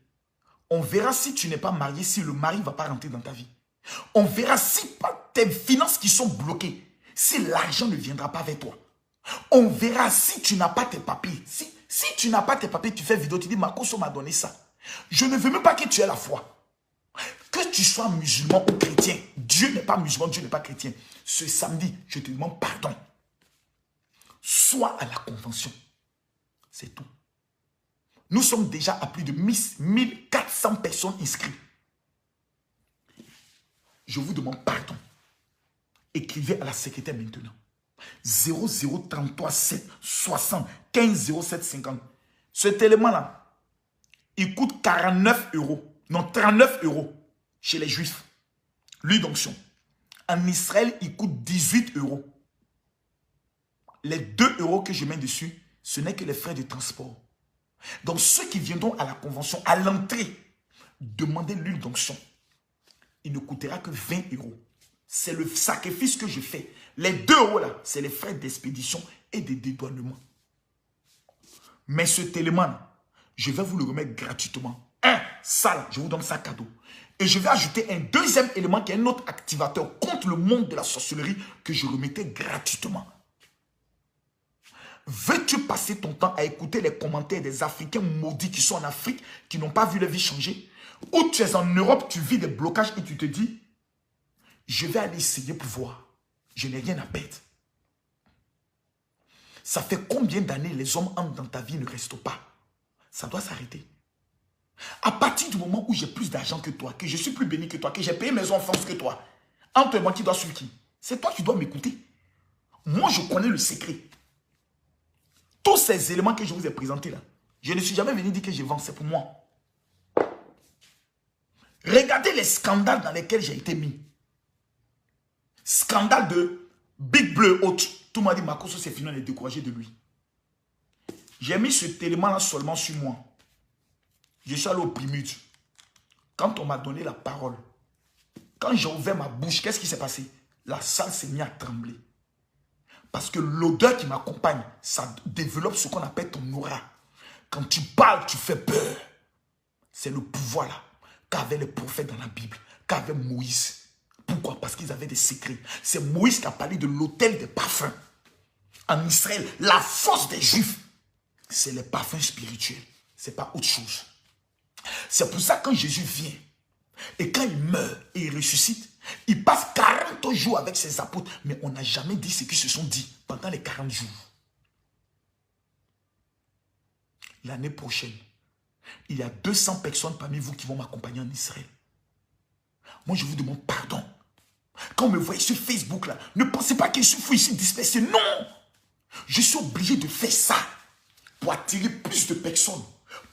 on verra si tu n'es pas marié, si le mari ne va pas rentrer dans ta vie. On verra si tes finances qui sont bloquées, si l'argent ne viendra pas vers toi. On verra si tu n'as pas tes papiers. Si tu n'as pas tes papiers, tu fais vidéo, tu dis, Makosso m'a donné ça. Je ne veux même pas que tu aies la foi. Que tu sois musulman ou chrétien, Dieu n'est pas musulman, Dieu n'est pas chrétien. Ce samedi, je te demande pardon. Sois à la convention. C'est tout. Nous sommes déjà à plus de 1400 personnes inscrites. Je vous demande pardon. Écrivez à la secrétaire maintenant. 0033 7 60 15 07 50. Cet élément-là, il coûte 49 €. Non, 39 € chez les juifs. L'huile d'onction. En Israël, il coûte 18 €. Les 2 € que je mets dessus, ce n'est que les frais de transport. Donc ceux qui viendront à la convention, à l'entrée, demandez l'huile d'onction. Il ne coûtera que 20 €. C'est le sacrifice que je fais. Les 2 € là, c'est les frais d'expédition et de dédouanement. Mais cet élément-là, je vais vous le remettre gratuitement. Ça là, je vous donne ça cadeau. Et je vais ajouter un deuxième élément qui est un autre activateur contre le monde de la sorcellerie que je remettais gratuitement. Veux-tu passer ton temps à écouter les commentaires des Africains maudits qui sont en Afrique, qui n'ont pas vu leur vie changer? Ou tu es en Europe, tu vis des blocages et tu te dis, je vais aller essayer pour voir. Je n'ai rien à perdre. Ça fait combien d'années les hommes entrent dans ta vie et ne restent pas? Ça doit s'arrêter. À partir du moment où j'ai plus d'argent que toi, que je suis plus béni que toi, que j'ai payé mes enfants que toi, entre moi qui dois suivre qui? C'est toi qui dois m'écouter. Moi, je connais le secret. Tous ces éléments que je vous ai présentés là, je ne suis jamais venu dire que je vends, c'est pour moi. Regardez les scandales dans lesquels j'ai été mis. Scandale de Big Bleu, tout m'a dit, Makosso, c'est fini, on est découragé de lui. J'ai mis cet élément-là seulement sur moi. Je suis allé au Primude. Quand on m'a donné la parole, quand j'ai ouvert ma bouche, qu'est-ce qui s'est passé? La salle s'est mise à trembler. Parce que l'odeur qui m'accompagne, ça développe ce qu'on appelle ton aura. Quand tu parles, tu fais peur. C'est le pouvoir là qu'avaient les prophètes dans la Bible, qu'avait Moïse. Pourquoi? Parce qu'ils avaient des secrets. C'est Moïse qui a parlé de l'autel des parfums. En Israël, la force des Juifs, c'est les parfums spirituels. Ce n'est pas autre chose. C'est pour ça que quand Jésus vient, et quand il meurt et il ressuscite, il passe 40 jours avec ses apôtres, mais on n'a jamais dit ce qu'ils se sont dit pendant les 40 jours. L'année prochaine, il y a 200 personnes parmi vous qui vont m'accompagner en Israël. Moi, je vous demande pardon. Quand vous me voyez sur Facebook, là, ne pensez pas que je suis fou ici dispersé. Non! Je suis obligé de faire ça pour attirer plus de personnes,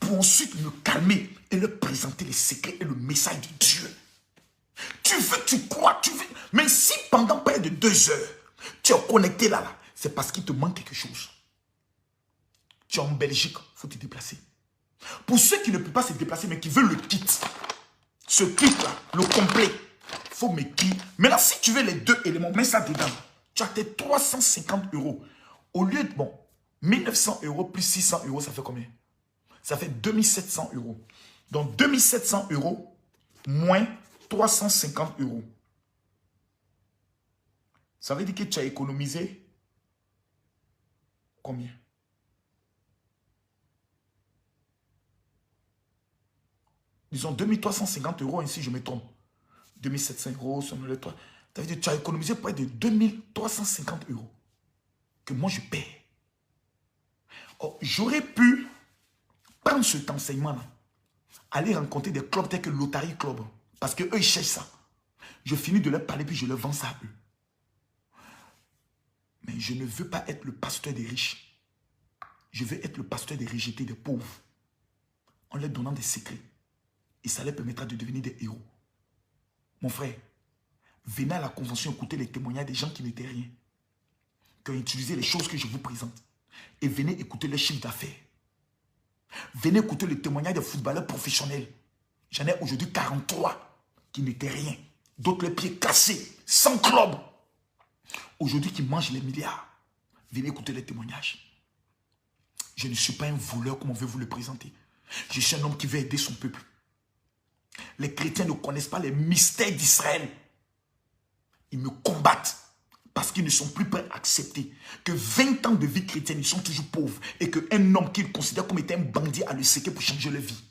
pour ensuite me calmer et leur présenter les secrets et le message de Dieu. Tu veux, tu crois, tu veux. Mais si pendant près de 2 heures, tu es connecté là, c'est parce qu'il te manque quelque chose. Tu es en Belgique, il faut te déplacer. Pour ceux qui ne peuvent pas se déplacer, mais qui veulent le kit, ce kit-là, le complet, il faut m'écrire. Maintenant, si tu veux les deux éléments, mets ça dedans. Tu as tes 350 €. Au lieu de, bon, 1900 € plus 600 €, ça fait combien? Ça fait 2700 €. Donc, 2700 € moins 350 €. Ça veut dire que tu as économisé combien? Disons 2350 €, ainsi je me trompe. 2700 €, ça me le toi. Ça veut dire que tu as économisé près de 2350 € que moi je paie. Oh, j'aurais pu prendre cet enseignement-là, aller rencontrer des clubs tels que Lottery Club, parce qu'eux, ils cherchent ça. Je finis de leur parler, puis je leur vends ça à eux. Mais je ne veux pas être le pasteur des riches. Je veux être le pasteur des rejetés, des pauvres, en leur donnant des secrets. Et ça leur permettra de devenir des héros. Mon frère, venez à la convention écouter les témoignages des gens qui n'étaient rien, qui ont utilisé les choses que je vous présente. Et venez écouter les chiffres d'affaires. Venez écouter les témoignages des footballeurs professionnels. J'en ai aujourd'hui 43 qui n'étaient rien. D'autres les pieds cassés, sans club. Aujourd'hui qui mangent les milliards. Venez écouter les témoignages. Je ne suis pas un voleur comme on veut vous le présenter. Je suis un homme qui veut aider son peuple. Les chrétiens ne connaissent pas les mystères d'Israël. Ils me combattent parce qu'ils ne sont plus prêts à accepter que 20 ans de vie chrétienne, ils sont toujours pauvres et qu'un homme qu'ils considèrent comme étant un bandit a le secret pour changer leur vie.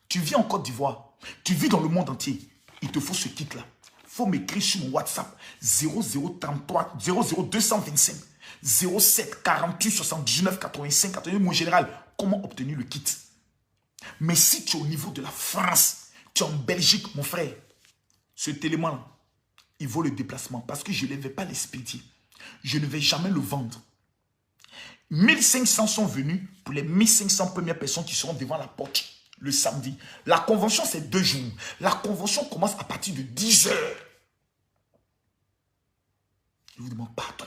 Tu vis en Côte d'Ivoire, tu vis dans le monde entier, il te faut ce kit-là. Il faut m'écrire sur mon WhatsApp 0033 00225 07 48 79 85 81. Mon général, comment obtenir le kit? Mais si tu es au niveau de la France, tu es en Belgique, mon frère, cet élément-là, il vaut le déplacement parce que je ne vais pas l'expédier. Je ne vais jamais le vendre. 1500 sont venus pour les 1500 premières personnes qui seront devant la porte le samedi. La convention, c'est 2 jours. La convention commence à partir de 10 h. Je vous demande pardon.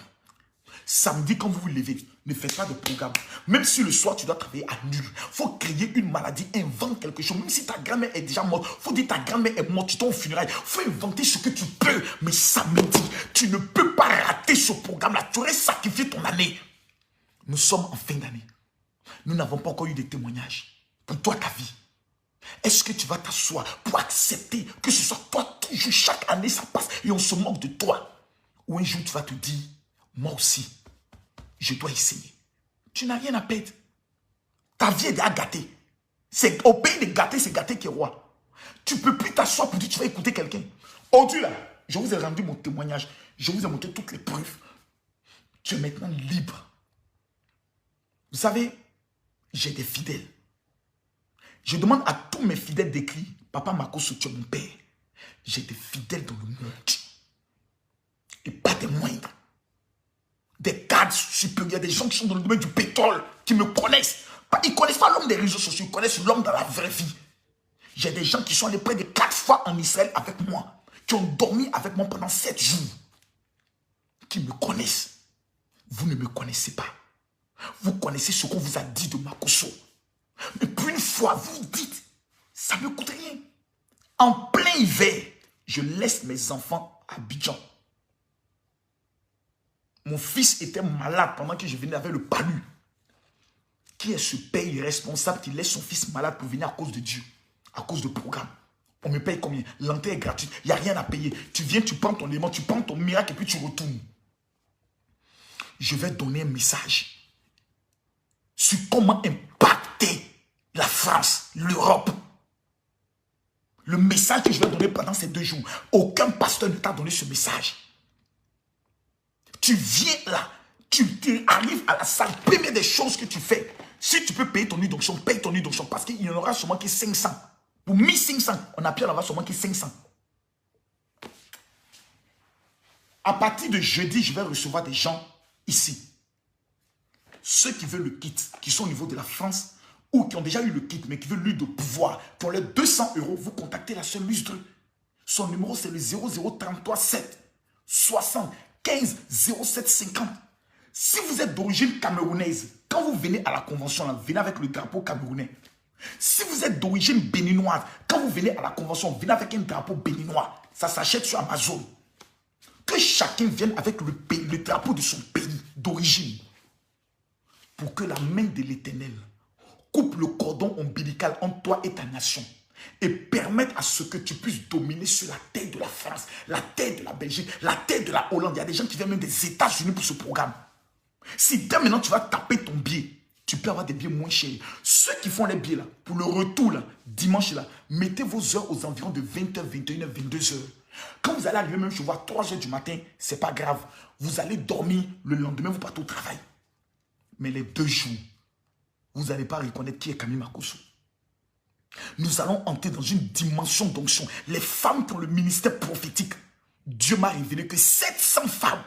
Samedi, quand vous vous levez, ne faites pas de programme. Même si le soir, tu dois travailler à nul. Il faut créer une maladie, invente quelque chose. Même si ta grand-mère est déjà morte, il faut dire ta grand-mère est morte, tu t'en funérailles. Il faut inventer ce que tu peux. Mais samedi, tu ne peux pas rater ce programme-là. Tu aurais sacrifié ton année. Nous sommes en fin d'année. Nous n'avons pas encore eu de témoignages. Pour toi, ta vie. Est-ce que tu vas t'asseoir pour accepter que ce soit toi toujours, chaque année, ça passe et on se moque de toi? Ou un jour, tu vas te dire, moi aussi, je dois essayer. Tu n'as rien à perdre. Ta vie est déjà gâtée. C'est au pays des gâtés, c'est gâté qui est roi. Tu ne peux plus t'asseoir pour dire tu vas écouter quelqu'un. Aujourd'hui, là, je vous ai rendu mon témoignage. Je vous ai montré toutes les preuves. Tu es maintenant libre. Vous savez, j'ai des fidèles. Je demande à tous mes fidèles d'écrire, Papa Makosso, tu es mon père. J'ai des fidèles dans le monde. Et pas des moindres. Des cadres supérieurs, des gens qui sont dans le domaine du pétrole, qui me connaissent. Ils ne connaissent pas l'homme des réseaux sociaux, ils connaissent l'homme dans la vraie vie. J'ai des gens qui sont allés près de 4 fois en Israël avec moi, qui ont dormi avec moi pendant 7 jours, qui me connaissent. Vous ne me connaissez pas. Vous connaissez ce qu'on vous a dit de Makosso. Mais pour une fois, vous dites, ça ne me coûte rien. En plein hiver, je laisse mes enfants à Abidjan. Mon fils était malade pendant que je venais avec le palu. Qui est ce père irresponsable qui laisse son fils malade pour venir à cause de Dieu? À cause de programme. On me paye combien? L'entrée est gratuite. Il n'y a rien à payer. Tu viens, tu prends ton élément, tu prends ton miracle et puis tu retournes. Je vais donner un message sur comment impacter la France, l'Europe. Le message que je vais donner pendant ces 2 jours. Aucun pasteur ne t'a donné ce message. Tu viens là, tu arrives à la salle, première des choses que tu fais, si tu peux payer ton nuit d'onction, paye ton nuit d'onction, parce qu'il n'y en aura seulement que 500. Pour 1500, on a pu en avoir seulement que 500. À partir de jeudi, je vais recevoir des gens ici. Ceux qui veulent le kit, qui sont au niveau de la France, ou qui ont déjà eu le kit, mais qui veulent l'huile de pouvoir, pour les 200 €, vous contactez la sœur Lustre. Son numéro, c'est le 0033 7 60 15 07 50. Si vous êtes d'origine camerounaise, Quand vous venez à la convention, là, venez avec le drapeau camerounais. Si vous êtes d'origine béninoise, quand vous venez à la convention, venez avec un drapeau béninois. Ça s'achète sur Amazon. Que chacun vienne avec le drapeau de son pays d'origine. Pour que la main de l'Éternel coupe le cordon ombilical entre toi et ta nation. Et permette à ce que tu puisses dominer sur la terre de la France, la terre de la Belgique, la terre de la Hollande. Il y a des gens qui viennent même des États-Unis pour ce programme. Si dès maintenant tu vas taper ton billet, tu peux avoir des billets moins chers. Ceux qui font les billets là, pour le retour là, dimanche là, mettez vos heures aux environs de 20h, 21h, 22h. Quand vous allez arriver même chez vous à 3h du matin, c'est pas grave. Vous allez dormir, le lendemain vous partez au travail. Mais les 2 jours, vous n'allez pas reconnaître qui est Camille Makosso. Nous allons entrer dans une dimension d'onction. Les femmes pour le ministère prophétique, Dieu m'a révélé que 700 femmes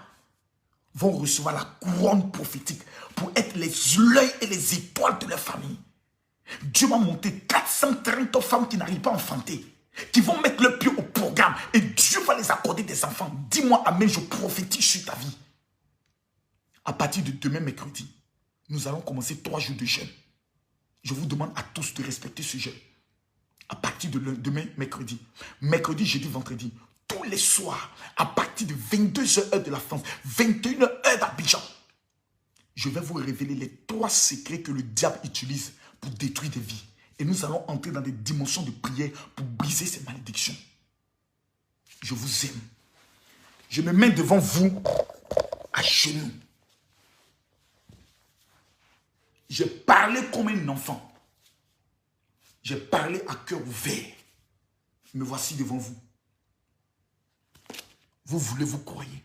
vont recevoir la couronne prophétique pour être l'œil et les étoiles de leur famille. Dieu m'a monté 430 femmes qui n'arrivent pas à enfanter, qui vont mettre le pied au programme et Dieu va les accorder des enfants. Dis-moi amen, je prophétise sur ta vie. À partir de demain mercredi, nous allons commencer 3 jours de jeûne. Je vous demande à tous de respecter ce jeûne. À partir de demain mercredi, jeudi, vendredi, tous les soirs, à partir de 22h heure de la France, 21h heure d'Abidjan, je vais vous révéler les 3 secrets que le diable utilise pour détruire des vies. Et nous allons entrer dans des dimensions de prière pour briser ces malédictions. Je vous aime. Je me mets devant vous à genoux. J'ai parlé comme un enfant. J'ai parlé à cœur ouvert. Me voici devant vous. Vous voulez, vous croyez.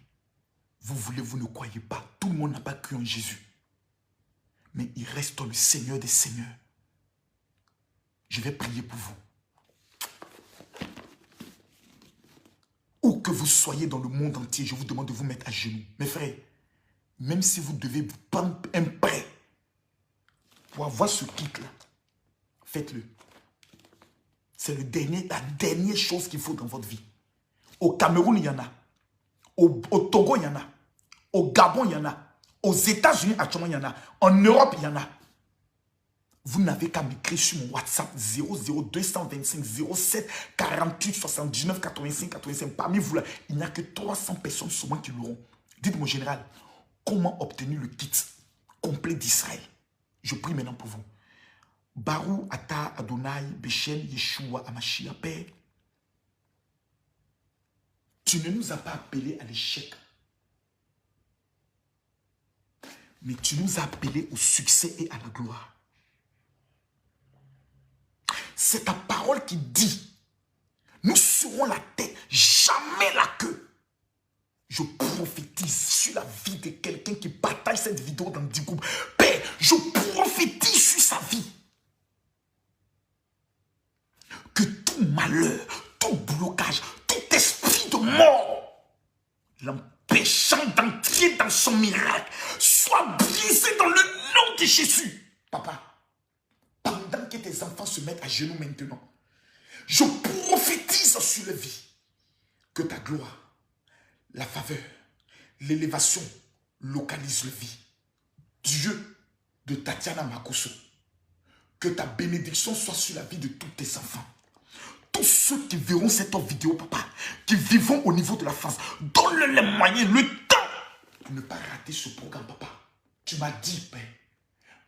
Vous voulez, vous ne croyez pas. Tout le monde n'a pas cru en Jésus. Mais il reste le Seigneur des Seigneurs. Je vais prier pour vous. Où que vous soyez dans le monde entier, je vous demande de vous mettre à genoux. Mes frères, même si vous devez vous prendre un prêt pour avoir ce kit-là, faites-le. C'est la dernière chose qu'il faut dans votre vie. Au Cameroun, il y en a. Au Togo, il y en a. Au Gabon, il y en a. Aux États-Unis, actuellement, il y en a. En Europe, il y en a. Vous n'avez qu'à m'écrire sur mon WhatsApp 00225 07 48 79 85 85. Parmi vous, là, il n'y a que 300 personnes seulement qui l'auront. Dites-moi, général, comment obtenir le kit complet d'Israël? Je prie maintenant pour vous. Barou, Ata, Adonai, Béchen, Yeshua, Amashia, Père. Tu ne nous as pas appelés à l'échec. Mais tu nous as appelés au succès et à la gloire. C'est ta parole qui dit, nous serons la tête, jamais la queue. Je prophétise sur la vie de quelqu'un qui partage cette vidéo dans 10 groupes. Père, je prophétise sur sa vie. Que tout malheur, tout blocage, tout esprit de mort, l'empêchant d'entrer dans son miracle, soit brisé dans le nom de Jésus. Papa, pendant que tes enfants se mettent à genoux maintenant, je prophétise sur leur vie que ta gloire, la faveur, l'élévation localisent leur vie. Dieu de Tatiana Makosso, que ta bénédiction soit sur la vie de tous tes enfants. Tous ceux qui verront cette vidéo, papa, qui vivront au niveau de la France, donne-leur les moyens, le temps pour ne pas rater ce programme, papa. Tu m'as dit, Père,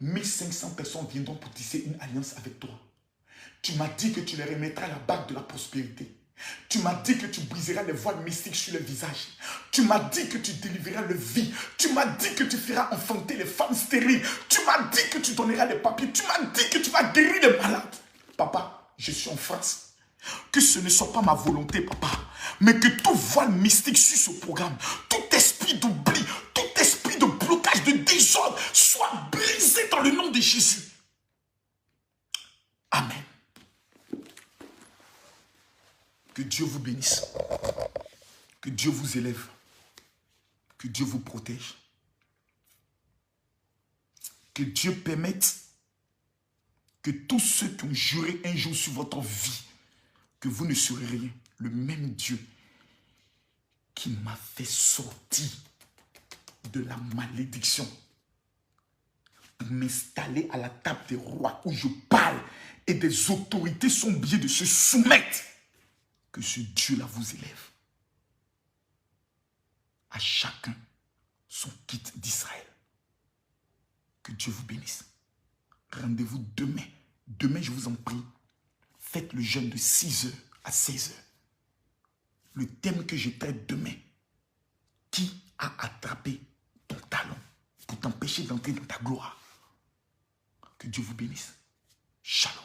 1500 personnes viendront pour tisser une alliance avec toi. Tu m'as dit que tu leur remettras la bague de la prospérité. Tu m'as dit que tu briseras les voiles mystiques sur le visage. Tu m'as dit que tu délivreras le vie. Tu m'as dit que tu feras enfanter les femmes stériles. Tu m'as dit que tu donneras les papiers. Tu m'as dit que tu vas guérir les malades. Papa, je suis en France. Que ce ne soit pas ma volonté, papa, mais que tout voile mystique sur ce programme, tout esprit d'oubli, tout esprit de blocage, de désordre, soit brisé dans le nom de Jésus. Amen. Que Dieu vous bénisse. Que Dieu vous élève. Que Dieu vous protège. Que Dieu permette que tous ceux qui ont juré un jour sur votre vie que vous ne serez rien, le même Dieu qui m'a fait sortir de la malédiction pour m'installer à la table des rois où je parle et des autorités sont obligées de se soumettre. Que ce Dieu-là vous élève. À chacun son kit d'Israël. Que Dieu vous bénisse. Rendez-vous demain. Demain, je vous en prie, faites le jeûne de 6h à 16h. Le thème que je traite demain, qui a attrapé ton talon pour t'empêcher d'entrer dans ta gloire? Que Dieu vous bénisse. Shalom.